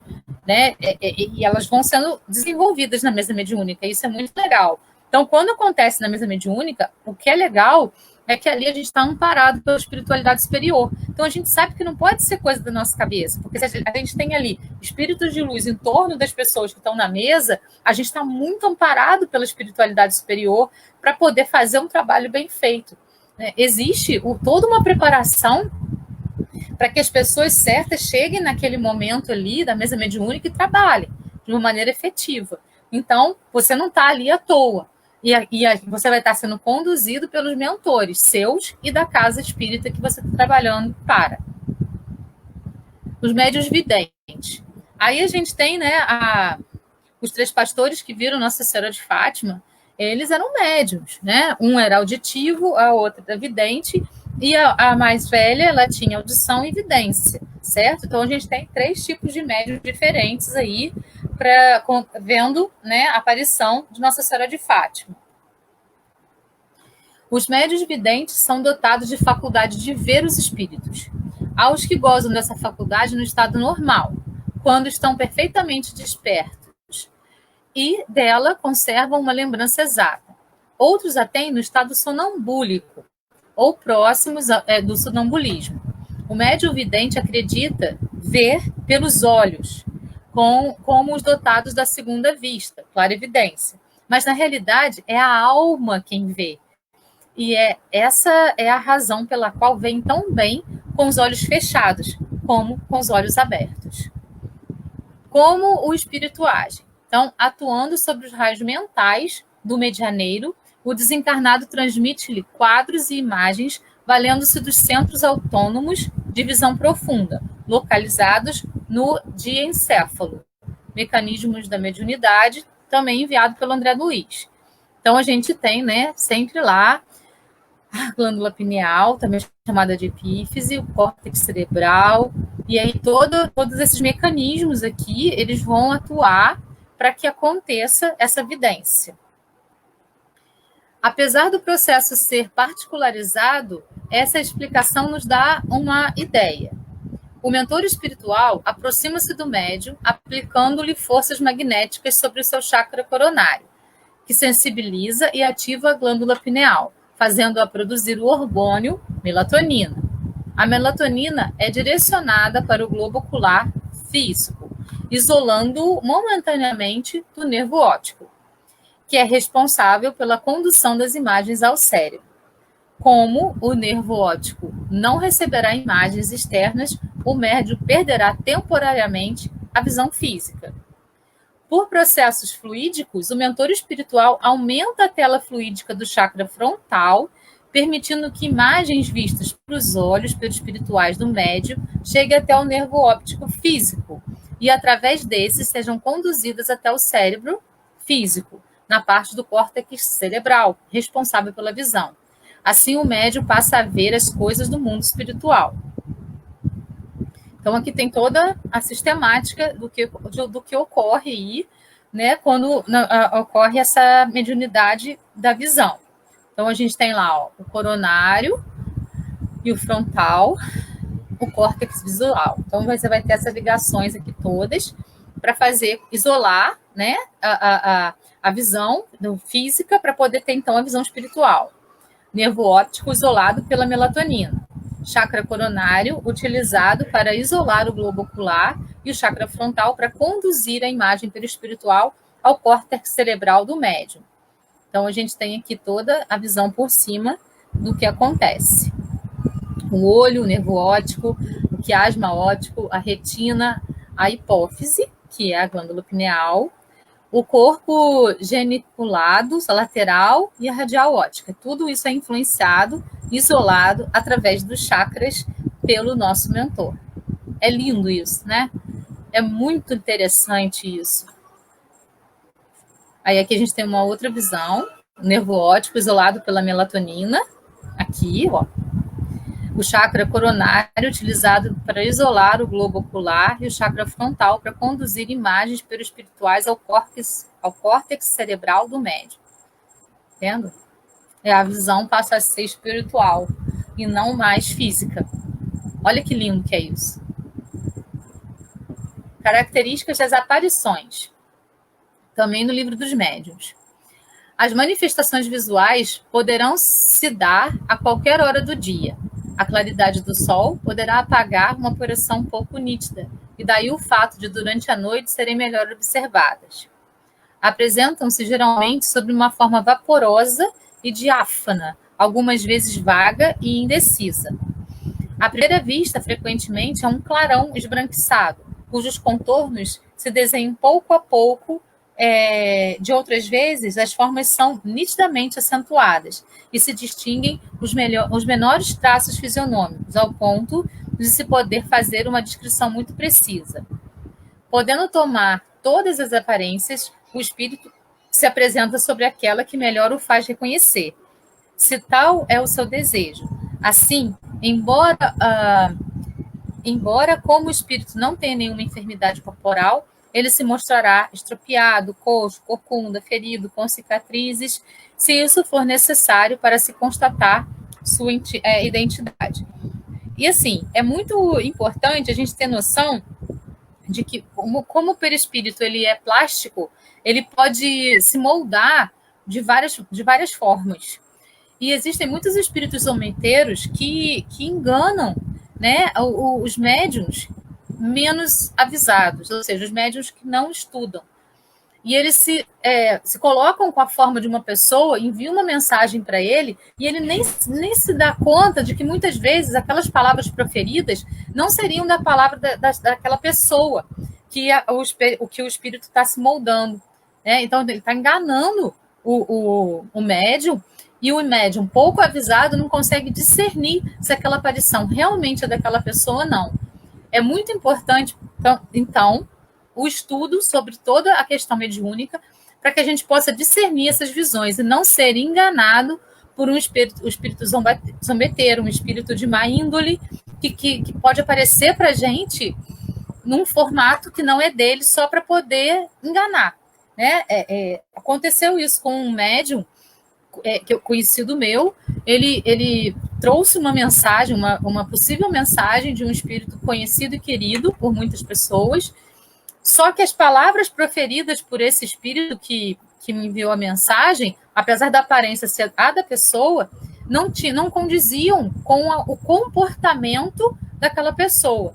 né? E elas vão sendo desenvolvidas na mesa mediúnica. Isso é muito legal. Então, quando acontece na mesa mediúnica, o que é legal é que ali a gente está amparado pela espiritualidade superior. Então, a gente sabe que não pode ser coisa da nossa cabeça, porque se a gente tem ali espíritos de luz em torno das pessoas que estão na mesa, a gente está muito amparado pela espiritualidade superior para poder fazer um trabalho bem feito. Existe toda uma preparação para que as pessoas certas cheguem naquele momento ali da mesa mediúnica e trabalhem de uma maneira efetiva. Então, você não está ali à toa. E você vai estar sendo conduzido pelos mentores seus e da casa espírita que você está trabalhando para. Os médiuns videntes. Aí a gente tem, né, os 3 pastores que viram Nossa Senhora de Fátima, eles eram médiuns, né? Um era auditivo, a outra era vidente, e a mais velha, ela tinha audição e vidência, certo? Então, a gente tem 3 tipos de médiuns diferentes aí, vendo, né, a aparição de Nossa Senhora de Fátima. Os médiuns videntes são dotados de faculdade de ver os espíritos. Há os que gozam dessa faculdade no estado normal, quando estão perfeitamente despertos, e dela conservam uma lembrança exata. Outros a têm no estado sonambúlico, ou próximos do sonambulismo. O médium vidente acredita ver pelos olhos, como os dotados da segunda vista, clarividência. Mas, na realidade, é a alma quem vê. E essa é a razão pela qual vem tão bem com os olhos fechados, como com os olhos abertos. Como o espírito age? Então, atuando sobre os raios mentais do medianeiro, o desencarnado transmite-lhe quadros e imagens valendo-se dos centros autônomos de visão profunda, localizados no diencéfalo, mecanismos da mediunidade, também enviado pelo André Luiz. Então, a gente tem, né, sempre lá a glândula pineal, também chamada de epífise, o córtex cerebral, e aí todos esses mecanismos aqui, eles vão atuar para que aconteça essa vidência. Apesar do processo ser particularizado, essa explicação nos dá uma ideia. O mentor espiritual aproxima-se do médium, aplicando-lhe forças magnéticas sobre o seu chakra coronário, que sensibiliza e ativa a glândula pineal, fazendo-a produzir o hormônio melatonina. A melatonina é direcionada para o globo ocular físico, isolando-o momentaneamente do nervo óptico, que é responsável pela condução das imagens ao cérebro. Como o nervo óptico não receberá imagens externas, o médium perderá temporariamente a visão física. Por processos fluídicos, o mentor espiritual aumenta a tela fluídica do chakra frontal, permitindo que imagens vistas pelos olhos, pelos espirituais do médium, cheguem até o nervo óptico físico e, através desses, sejam conduzidas até o cérebro físico, na parte do córtex cerebral, responsável pela visão. Assim, o médium passa a ver as coisas do mundo espiritual. Então, aqui tem toda a sistemática do que ocorre aí, né, quando ocorre essa mediunidade da visão. Então, a gente tem lá o coronário e o frontal, o córtex visual. Então, você vai ter essas ligações aqui todas para isolar, né, a visão física para poder ter, então, a visão espiritual. Nervo óptico isolado pela melatonina. Chakra coronário utilizado para isolar o globo ocular e o chakra frontal para conduzir a imagem perispiritual ao córtex cerebral do médium. Então, a gente tem aqui toda a visão por cima do que acontece. O olho, o nervo óptico, o quiasma óptico, a retina, a hipófise, que é a glândula pineal, o corpo geniculado, a lateral e a radial óptica. Tudo isso é influenciado, isolado, através dos chakras pelo nosso mentor. É lindo isso, né? É muito interessante isso. Aí aqui a gente tem uma outra visão, o nervo óptico isolado pela melatonina, aqui, ó. O chakra coronário utilizado para isolar o globo ocular e o chakra frontal para conduzir imagens perispirituais ao córtex cerebral do médium. Entendo? A visão passa a ser espiritual e não mais física. Olha que lindo que é isso. Características das aparições. Também no livro dos médiuns. As manifestações visuais poderão se dar a qualquer hora do dia. A claridade do sol poderá apagar uma apuração pouco nítida, e daí o fato de, durante a noite, serem melhor observadas. Apresentam-se geralmente sob uma forma vaporosa e diáfana, algumas vezes vaga e indecisa. À primeira vista, frequentemente, é um clarão esbranquiçado, cujos contornos se desenham pouco a pouco. De outras vezes, as formas são nitidamente acentuadas e se distinguem os menores traços fisionômicos, ao ponto de se poder fazer uma descrição muito precisa. Podendo tomar todas as aparências, o espírito se apresenta sobre aquela que melhor o faz reconhecer, se tal é o seu desejo. Assim, embora como o espírito não tenha nenhuma enfermidade corporal, ele se mostrará estropiado, coxo, corcunda, ferido, com cicatrizes, se isso for necessário para se constatar sua identidade. E assim, é muito importante a gente ter noção de que, como o perispírito ele é plástico, ele pode se moldar de várias formas. E existem muitos espíritos zombeteiros que enganam, né, os médiuns menos avisados, ou seja, os médiuns que não estudam. E eles se colocam com a forma de uma pessoa, enviam uma mensagem para ele, e ele nem se dá conta de que muitas vezes aquelas palavras proferidas não seriam da palavra daquela pessoa, que o espírito está se moldando. Né? Então, ele está enganando o médium, e o médium, pouco avisado, não consegue discernir se aquela aparição realmente é daquela pessoa ou não. É muito importante, então, o estudo sobre toda a questão mediúnica, para que a gente possa discernir essas visões e não ser enganado por um espírito zombeteiro, um espírito de má índole, que pode aparecer para a gente num formato que não é dele, só para poder enganar. Né? Aconteceu isso com um médium conhecido meu, ele trouxe uma mensagem, uma possível mensagem de um espírito conhecido e querido por muitas pessoas, só que as palavras proferidas por esse espírito que me enviou a mensagem, apesar da aparência ser a da pessoa, não condiziam com o comportamento daquela pessoa.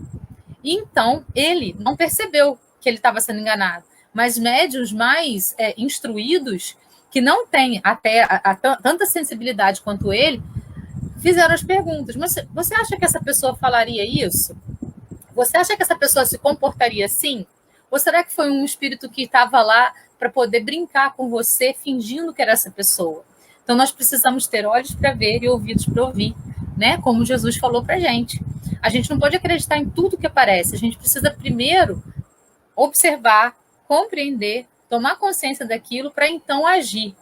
E então, ele não percebeu que ele estava sendo enganado. Mas médiuns mais instruídos, que não têm até tanta sensibilidade quanto ele, fizeram as perguntas. Mas você acha que essa pessoa falaria isso? Você acha que essa pessoa se comportaria assim? Ou será que foi um espírito que estava lá para poder brincar com você, fingindo que era essa pessoa? Então, nós precisamos ter olhos para ver e ouvidos para ouvir, né? Como Jesus falou para a gente. A gente não pode acreditar em tudo que aparece. A gente precisa primeiro observar, compreender, tomar consciência daquilo para então agir.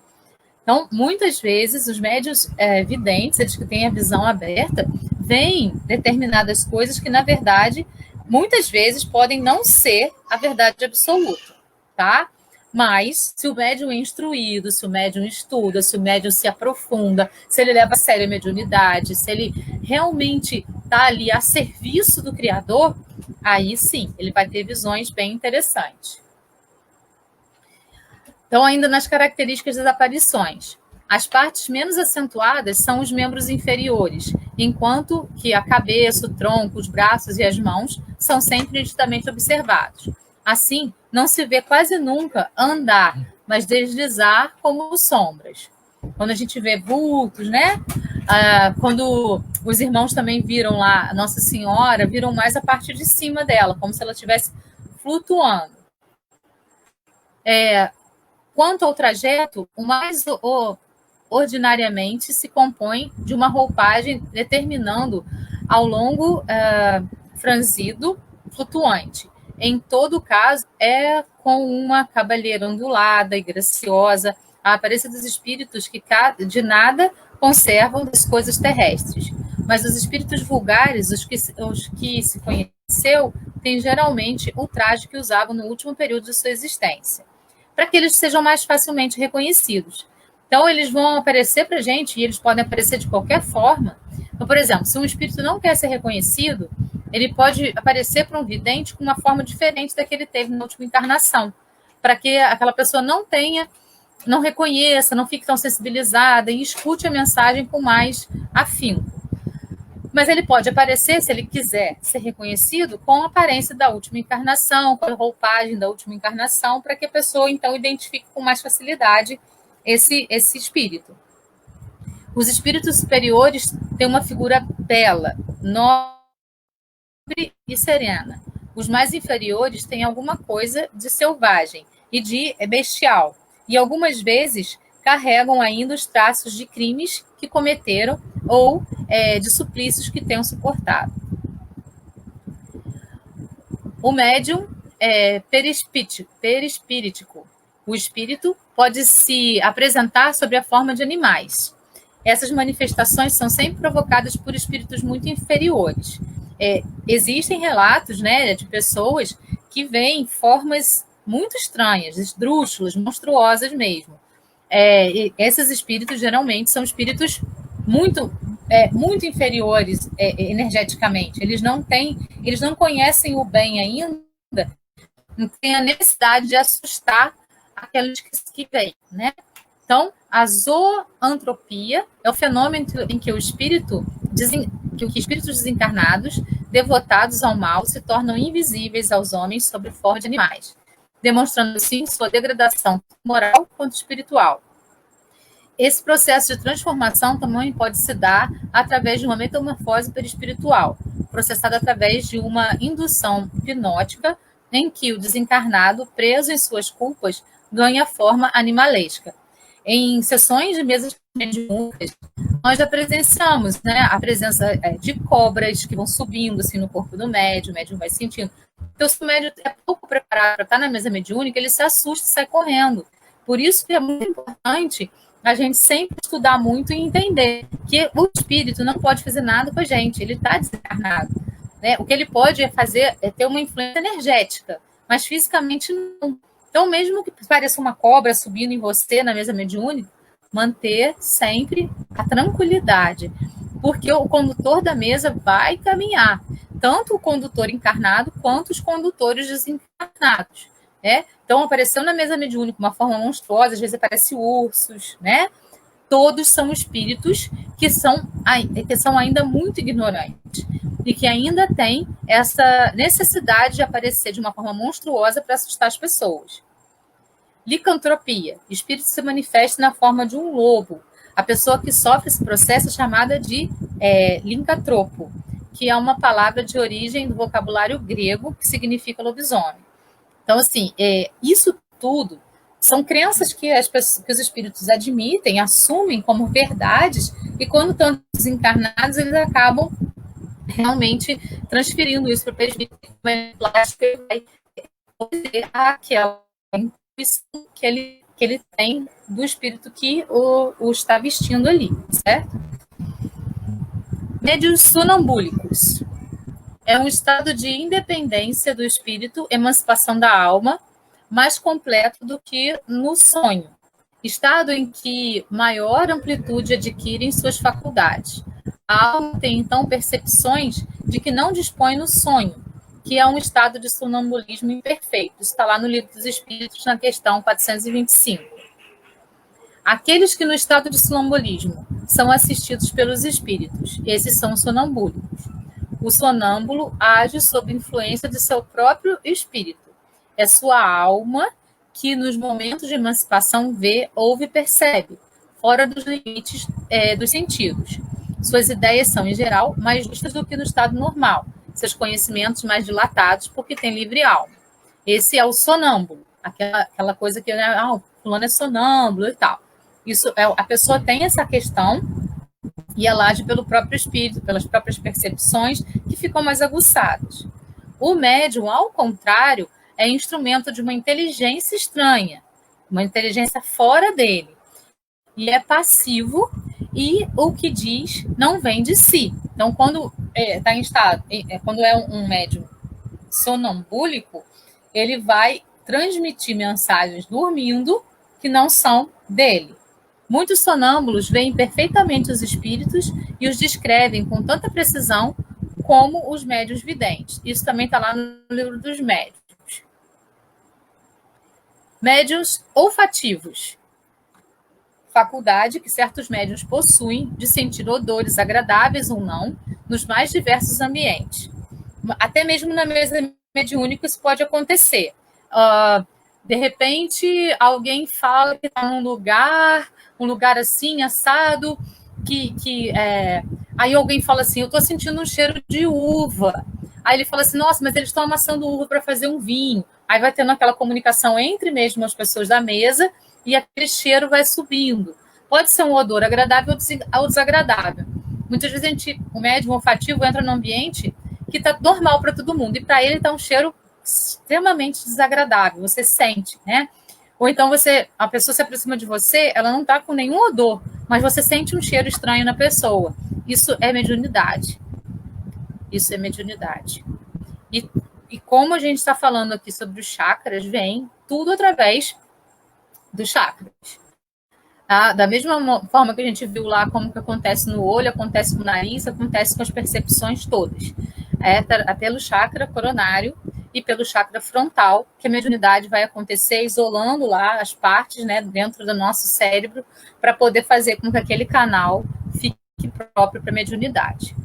Então, muitas vezes, os médiuns videntes, eles que têm a visão aberta, veem determinadas coisas que, na verdade, muitas vezes podem não ser a verdade absoluta, tá? Mas, se o médium é instruído, se o médium estuda, se o médium se aprofunda, se ele leva a sério a mediunidade, se ele realmente está ali a serviço do Criador, aí sim, ele vai ter visões bem interessantes. Então, ainda nas características das aparições, as partes menos acentuadas são os membros inferiores, enquanto que a cabeça, o tronco, os braços e as mãos são sempre nitidamente observados. Assim, não se vê quase nunca andar, mas deslizar como sombras. Quando a gente vê vultos, né? Quando os irmãos também viram lá Nossa Senhora, viram mais a parte de cima dela, como se ela estivesse flutuando. Quanto ao trajeto, o mais ordinariamente se compõe de uma roupagem determinando ao longo franzido flutuante. Em todo caso, é com uma cabeleira ondulada e graciosa, a aparência dos espíritos que de nada conservam das coisas terrestres. Mas os espíritos vulgares, os que se conheceu, têm geralmente o traje que usavam no último período de sua existência, para que eles sejam mais facilmente reconhecidos. Então, eles vão aparecer para a gente, e eles podem aparecer de qualquer forma. Então, por exemplo, se um espírito não quer ser reconhecido, ele pode aparecer para um vidente com uma forma diferente da que ele teve na última encarnação, para que aquela pessoa não reconheça, não fique tão sensibilizada e escute a mensagem com mais afinco. Mas ele pode aparecer, se ele quiser ser reconhecido, com a aparência da última encarnação, com a roupagem da última encarnação, para que a pessoa, então, identifique com mais facilidade esse espírito. Os espíritos superiores têm uma figura bela, nobre e serena. Os mais inferiores têm alguma coisa de selvagem e de bestial, e algumas vezes carregam ainda os traços de crimes que cometeram ou de suplícios que tenham suportado. O médium é perispíritico. O espírito pode se apresentar sob a forma de animais. Essas manifestações são sempre provocadas por espíritos muito inferiores. Existem relatos, né, de pessoas que veem formas muito estranhas, esdrúxulas, monstruosas mesmo. Esses espíritos geralmente são espíritos muito inferiores energeticamente. Eles não conhecem o bem ainda, não têm a necessidade de assustar aqueles que vêm, né? Então, a zoantropia é o fenômeno em que espíritos desencarnados, devotados ao mal, se tornam invisíveis aos homens sob forma de animais, demonstrando assim sua degradação moral quanto espiritual. Esse processo de transformação também pode se dar através de uma metamorfose perispiritual, processada através de uma indução hipnótica em que o desencarnado, preso em suas culpas, ganha forma animalesca. Em sessões de mesas mediúnicas, nós já presenciamos, né, a presença de cobras que vão subindo assim, no corpo do médium, o médium vai sentindo. Então, se o médium é pouco preparado para estar na mesa mediúnica, ele se assusta e sai correndo. Por isso que é muito importante a gente sempre estudar muito e entender que o espírito não pode fazer nada com a gente, ele está desencarnado. Né? O que ele pode fazer é ter uma influência energética, mas fisicamente não. Então, mesmo que pareça uma cobra subindo em você na mesa mediúnica, manter sempre a tranquilidade, porque o condutor da mesa vai caminhar, tanto o condutor encarnado quanto os condutores desencarnados. Né? Então, apareceu na mesa mediúnica uma forma monstruosa, às vezes aparece ursos, né? Todos são espíritos que são ainda muito ignorantes e que ainda têm essa necessidade de aparecer de uma forma monstruosa para assustar as pessoas. Licantropia. O espírito se manifesta na forma de um lobo. A pessoa que sofre esse processo é chamada de lincantropo, que é uma palavra de origem do vocabulário grego que significa lobisomem. Então, assim, isso tudo são crenças que os espíritos admitem, assumem como verdades, e quando estão desencarnados, eles acabam realmente transferindo isso para o perispírito, que vai poder aquela intuição que ele tem do espírito que o está vestindo ali, certo? Médiuns sonambúlicos. É um estado de independência do espírito, emancipação da alma, mais completo do que no sonho. Estado em que maior amplitude adquirem suas faculdades. A alma tem, então, percepções de que não dispõe no sonho, que é um estado de sonambulismo imperfeito. Isso está lá no Livro dos Espíritos, na questão 425. Aqueles que no estado de sonambulismo são assistidos pelos espíritos, esses são sonambúlicos. O sonâmbulo age sob influência de seu próprio espírito. É sua alma que, nos momentos de emancipação, vê, ouve e percebe, fora dos limites dos sentidos. Suas ideias são, em geral, mais justas do que no estado normal. Seus conhecimentos mais dilatados, porque tem livre alma. Esse é o sonâmbulo, aquela coisa que o fulano é sonâmbulo e tal. Isso a pessoa tem essa questão e ela age pelo próprio espírito, pelas próprias percepções que ficam mais aguçadas. O médium, ao contrário, é instrumento de uma inteligência estranha, uma inteligência fora dele, e é passivo, e o que diz não vem de si. Então, quando está em estado, quando é um médium sonambúlico, ele vai transmitir mensagens dormindo que não são dele. Muitos sonâmbulos veem perfeitamente os espíritos e os descrevem com tanta precisão como os médiuns videntes. Isso também está lá no livro dos médiuns. Médiuns olfativos. Faculdade que certos médiuns possuem de sentir odores agradáveis ou não nos mais diversos ambientes. Até mesmo na mesa mediúnica isso pode acontecer. De repente, alguém fala que está num lugar, um lugar assim, assado, aí alguém fala assim, eu estou sentindo um cheiro de uva. Aí ele fala assim, nossa, mas eles estão amassando uva para fazer um vinho. Aí vai tendo aquela comunicação entre mesmo as pessoas da mesa e aquele cheiro vai subindo. Pode ser um odor agradável ou desagradável. Muitas vezes o médium olfativo entra num ambiente que está normal para todo mundo, e para ele está um cheiro extremamente desagradável, você sente, né? Ou então a pessoa se aproxima de você, ela não está com nenhum odor, mas você sente um cheiro estranho na pessoa. Isso é mediunidade. Isso é mediunidade. E como a gente está falando aqui sobre os chakras, vem tudo através dos chakras. Da mesma forma que a gente viu lá como que acontece no olho, acontece no nariz, acontece com as percepções todas. Pelo chakra coronário e pelo chakra frontal, que a mediunidade vai acontecer isolando lá as partes, né, dentro do nosso cérebro, para poder fazer com que aquele canal fique próprio para a mediunidade.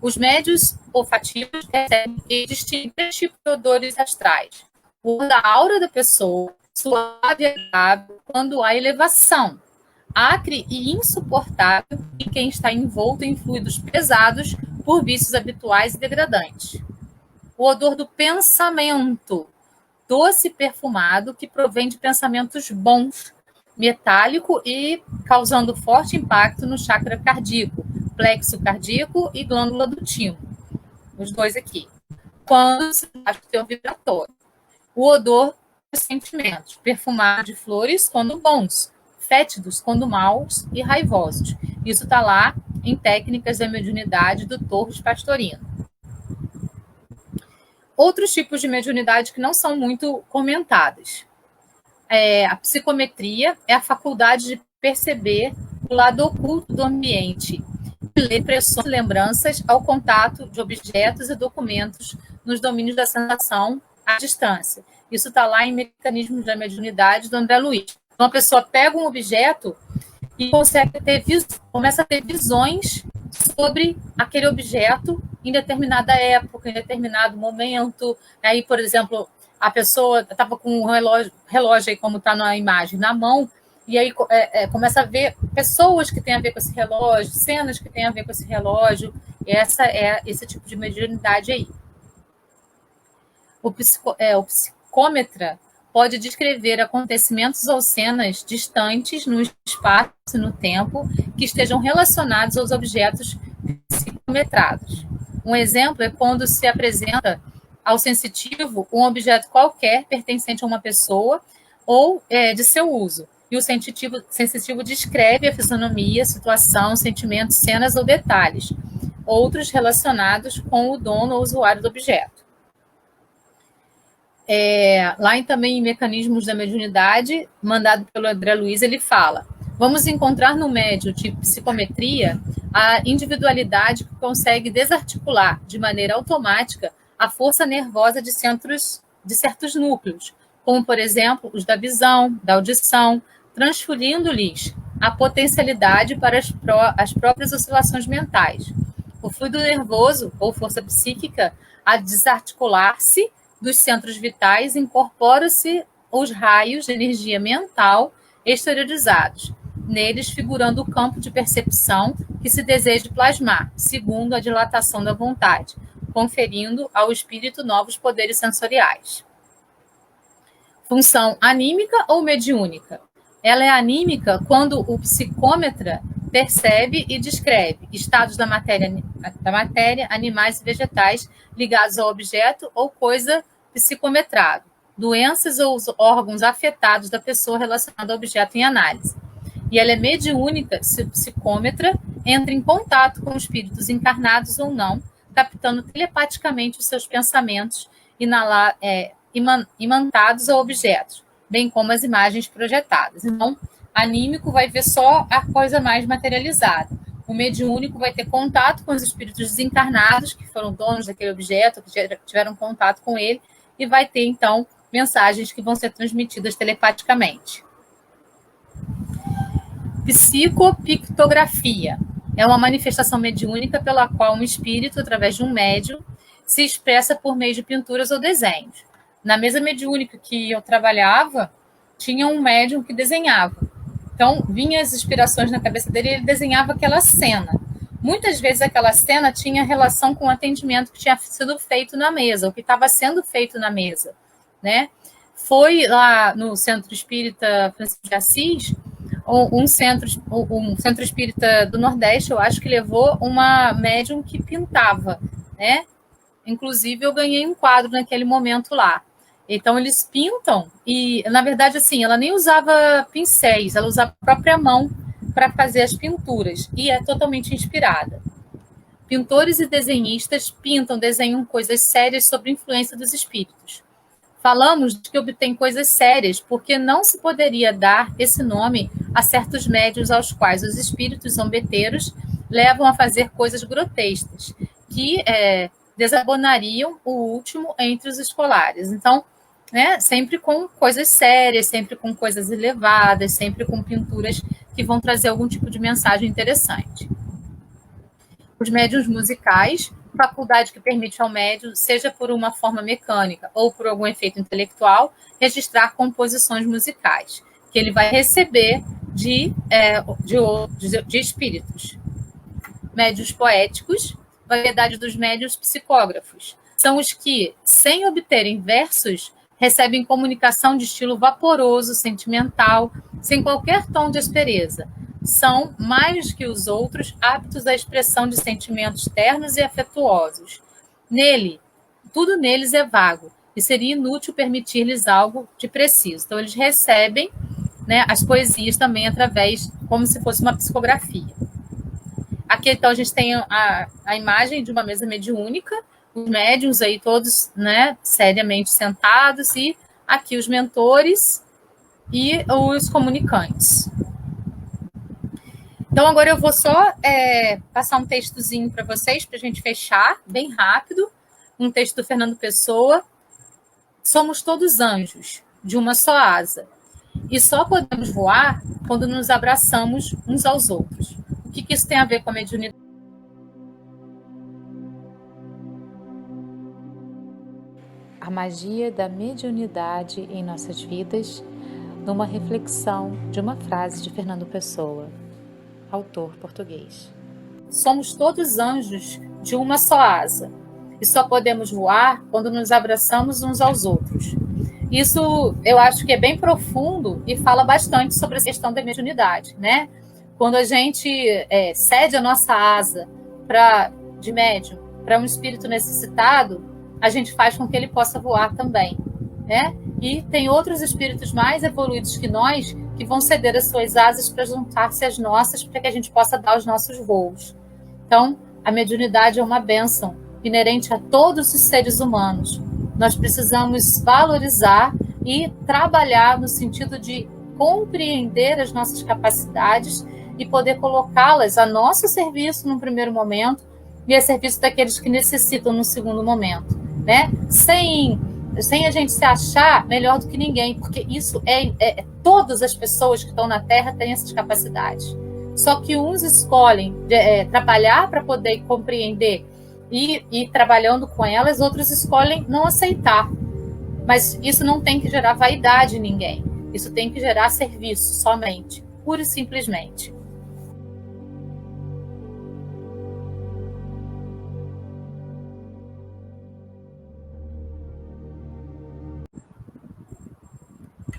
Os médios olfativos recebem e distinguem três tipos de odores astrais. O da aura da pessoa, suave e agradável quando há elevação, acre e insuportável em quem está envolto em fluidos pesados por vícios habituais e degradantes. O odor do pensamento, doce e perfumado, que provém de pensamentos bons, metálico e causando forte impacto no chakra cardíaco, plexo cardíaco e glândula do timo. Os dois aqui. Quando se baixa o teu vibratório. O odor dos sentimentos, perfumado de flores quando bons, fétidos quando maus e raivosos. Isso está lá em Técnicas da Mediunidade do Torres Pastorino. Outros tipos de mediunidade que não são muito comentadas. A psicometria é a faculdade de perceber o lado oculto do ambiente e ler impressões e lembranças ao contato de objetos e documentos nos domínios da sensação à distância. Isso está lá em Mecanismos da Mediunidade, do André Luiz. Então, a pessoa pega um objeto e começa a ter visões sobre aquele objeto em determinada época, em determinado momento. Aí, por exemplo, a pessoa estava com um relógio aí, como está na imagem, na mão, e aí começa a ver pessoas que têm a ver com esse relógio, cenas que têm a ver com esse relógio. Esse tipo de mediunidade aí. O psicômetra pode descrever acontecimentos ou cenas distantes no espaço e no tempo que estejam relacionados aos objetos psicometrados. Um exemplo é quando se apresenta ao sensitivo um objeto qualquer pertencente a uma pessoa ou de seu uso. E o sensitivo descreve a fisionomia, situação, sentimentos, cenas ou detalhes, outros relacionados com o dono ou usuário do objeto. Lá também em Mecanismos da Mediunidade, mandado pelo André Luiz, ele fala: vamos encontrar no médium de psicometria a individualidade que consegue desarticular de maneira automática a força nervosa de certos núcleos, como, por exemplo, os da visão, da audição, transferindo-lhes a potencialidade para as próprias oscilações mentais. O fluido nervoso, ou força psíquica, a desarticular-se dos centros vitais, incorporam-se os raios de energia mental exteriorizados, neles figurando o campo de percepção que se deseja plasmar, segundo a dilatação da vontade, conferindo ao espírito novos poderes sensoriais. Função anímica ou mediúnica? Ela é anímica quando o psicômetra percebe e descreve estados da matéria, animais e vegetais ligados ao objeto ou coisa psicometrado, doenças ou órgãos afetados da pessoa relacionada ao objeto em análise. E ela é mediúnica se o psicômetra entra em contato com espíritos encarnados ou não, captando telepaticamente os seus pensamentos imantados a objetos, bem como as imagens projetadas. Então, anímico vai ver só a coisa mais materializada. O mediúnico vai ter contato com os espíritos desencarnados, que foram donos daquele objeto, que tiveram contato com ele, e vai ter, então, mensagens que vão ser transmitidas telepaticamente. Psicopictografia é uma manifestação mediúnica pela qual um espírito, através de um médium, se expressa por meio de pinturas ou desenhos. Na mesa mediúnica que eu trabalhava, tinha um médium que desenhava. Então, vinham as inspirações na cabeça dele e ele desenhava aquela cena. Muitas vezes aquela cena tinha relação com o atendimento que tinha sido feito na mesa, o que estava sendo feito na mesa, né? Foi lá no Centro Espírita Francisco de Assis, um centro espírita do Nordeste, eu acho que levou uma médium que pintava, né? Inclusive, eu ganhei um quadro naquele momento lá. Então, eles pintam e, na verdade, assim, ela nem usava pincéis, ela usava a própria mão para fazer as pinturas e é totalmente inspirada. Pintores e desenhistas pintam, desenham coisas sérias sob influência dos espíritos. Falamos de que obtém coisas sérias porque não se poderia dar esse nome a certos médiuns aos quais os espíritos zombeteiros levam a fazer coisas grotescas, que desabonariam o último entre os escolares. Então, né, sempre com coisas sérias, sempre com coisas elevadas, sempre com pinturas que vão trazer algum tipo de mensagem interessante. Os médiuns musicais, faculdade que permite ao médium, seja por uma forma mecânica ou por algum efeito intelectual, registrar composições musicais, que ele vai receber de espíritos. Médiuns poéticos, variedade dos médiuns psicógrafos. São os que, sem obterem versos, recebem comunicação de estilo vaporoso, sentimental, sem qualquer tom de aspereza. São, mais que os outros, aptos à expressão de sentimentos ternos e afetuosos. Tudo neles é vago, e seria inútil permitir-lhes algo de preciso. Então, eles recebem, né, as poesias também através, como se fosse uma psicografia. Aqui, então, a gente tem a imagem de uma mesa mediúnica, os médiuns aí todos, né, seriamente sentados, e aqui os mentores e os comunicantes. Então, agora eu vou só passar um textozinho para vocês, para a gente fechar, bem rápido, um texto do Fernando Pessoa. Somos todos anjos, de uma só asa, e só podemos voar quando nos abraçamos uns aos outros. O que isso tem a ver com a mediunidade? A magia da mediunidade em nossas vidas, numa reflexão de uma frase de Fernando Pessoa, autor português. Somos todos anjos de uma só asa, e só podemos voar quando nos abraçamos uns aos outros. Isso eu acho que é bem profundo e fala bastante sobre a questão da mediunidade, né? Quando a gente cede a nossa asa de médium para um espírito necessitado, a gente faz com que ele possa voar também, né? E tem outros espíritos mais evoluídos que nós que vão ceder as suas asas para juntar-se às nossas, para que a gente possa dar os nossos voos. Então, a mediunidade é uma bênção inerente a todos os seres humanos. Nós precisamos valorizar e trabalhar no sentido de compreender as nossas capacidades e poder colocá-las a nosso serviço num primeiro momento e a serviço daqueles que necessitam no segundo momento, né? Sem a gente se achar melhor do que ninguém, porque isso todas as pessoas que estão na Terra têm essas capacidades. Só que uns escolhem trabalhar para poder compreender e ir trabalhando com elas, outros escolhem não aceitar. Mas isso não tem que gerar vaidade em ninguém. Isso tem que gerar serviço somente, pura e simplesmente.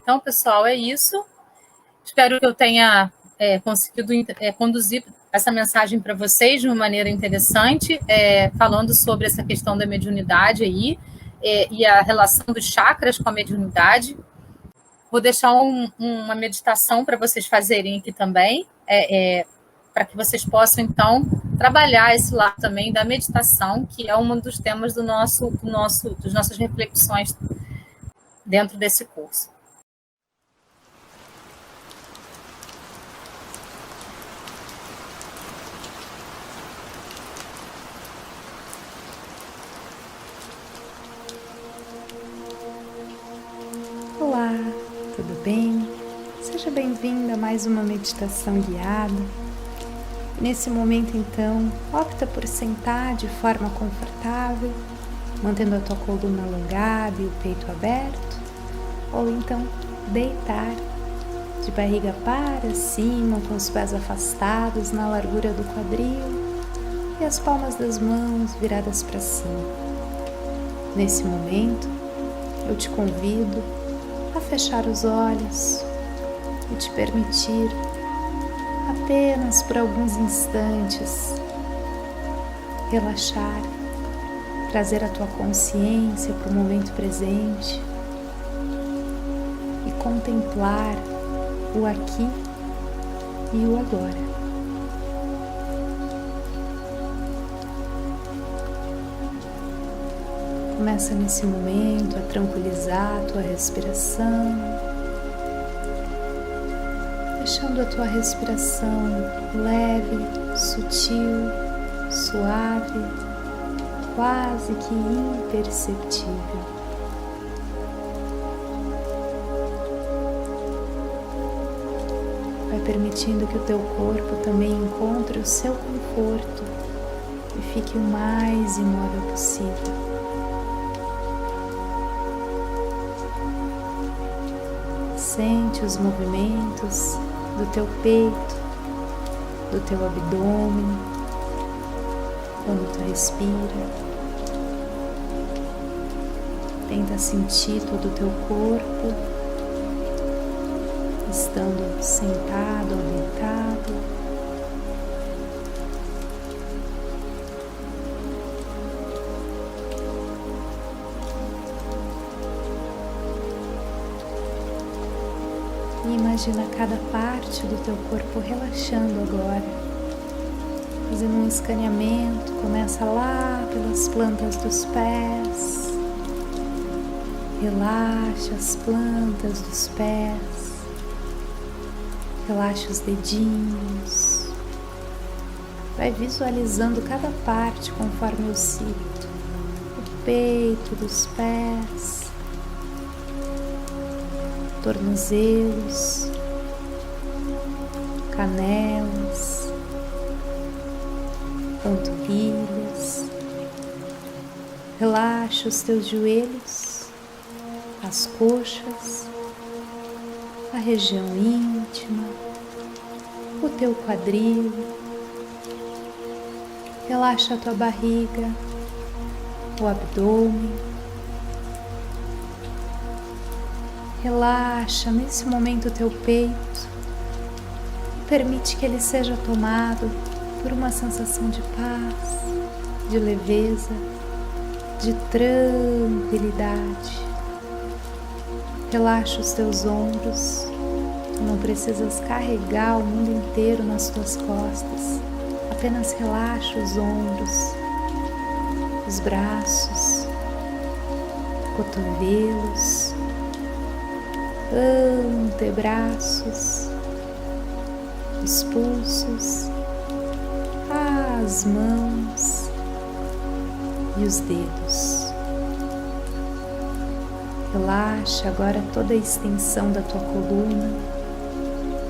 Então, pessoal, é isso. Espero que eu tenha conseguido conduzir essa mensagem para vocês de uma maneira interessante, falando sobre essa questão da mediunidade aí, e a relação dos chakras com a mediunidade. Vou deixar uma meditação para vocês fazerem aqui também, para que vocês possam, então, trabalhar esse lado também da meditação, que é um dos temas das nossas reflexões dentro desse curso. bem? Seja bem-vinda a mais uma meditação guiada. Nesse momento, então, opta por sentar de forma confortável, mantendo a tua coluna alongada e o peito aberto, ou então deitar de barriga para cima, com os pés afastados na largura do quadril e as palmas das mãos viradas para cima. Nesse momento, eu te convido a fechar os olhos e te permitir, apenas por alguns instantes, relaxar, trazer a tua consciência para o momento presente e contemplar o aqui e o agora. Começa nesse momento a tranquilizar a tua respiração, deixando a tua respiração leve, sutil, suave, quase que imperceptível. Vai permitindo que o teu corpo também encontre o seu conforto e fique o mais imóvel possível. Sente os movimentos do teu peito, do teu abdômen, quando tu respira. Tenta sentir todo o teu corpo, estando sentado ou deitado. E imagina cada parte do teu corpo relaxando agora, fazendo um escaneamento. Começa lá pelas plantas dos pés, relaxa as plantas dos pés, relaxa os dedinhos, vai visualizando cada parte conforme eu cito: o peito dos pés, tornozelos, canelas, panturrilhas. Relaxa os teus joelhos, as coxas, a região íntima, o teu quadril. Relaxa a tua barriga, o abdômen. Relaxa nesse momento o teu peito e permite que ele seja tomado por uma sensação de paz, de leveza, de tranquilidade. Relaxa os teus ombros. Tu não precisas carregar o mundo inteiro nas tuas costas. Apenas relaxa os ombros, os braços, cotovelos, antebraços, os pulsos, as mãos e os dedos. Relaxa agora toda a extensão da tua coluna,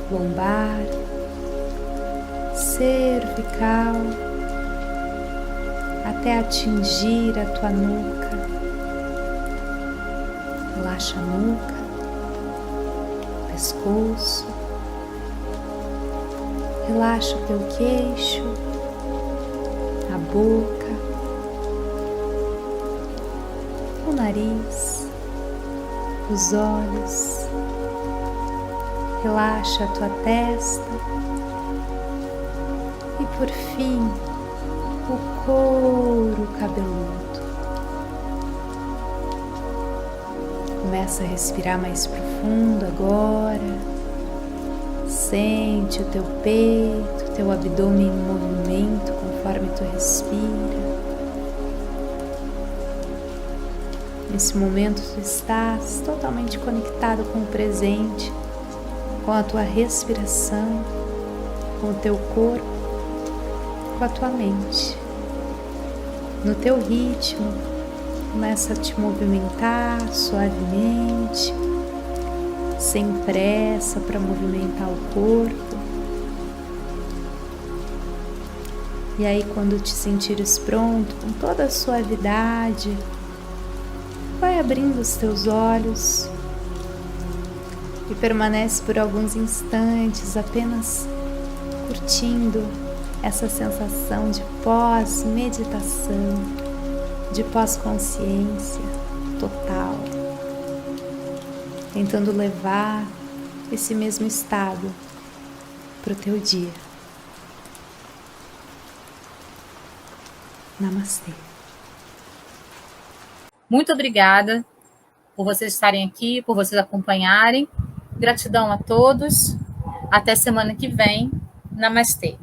lombar, cervical, até atingir a tua nuca. Relaxa a nuca, pescoço, relaxa o teu queixo, a boca, o nariz, os olhos. Relaxa a tua testa e, por fim, o couro cabeludo. Começa a respirar mais profundo agora. Sente o teu peito, o teu abdômen em movimento conforme tu respira. Nesse momento tu estás totalmente conectado com o presente, com a tua respiração, com o teu corpo, com a tua mente. No teu ritmo, começa a te movimentar suavemente, sem pressa para movimentar o corpo. E aí, quando te sentires pronto, com toda a suavidade, vai abrindo os teus olhos e permanece por alguns instantes apenas curtindo essa sensação de pós-meditação, de pós-consciência total, tentando levar esse mesmo estado para o teu dia. Namastê. Muito obrigada por vocês estarem aqui, por vocês acompanharem. Gratidão a todos. Até semana que vem. Namastê.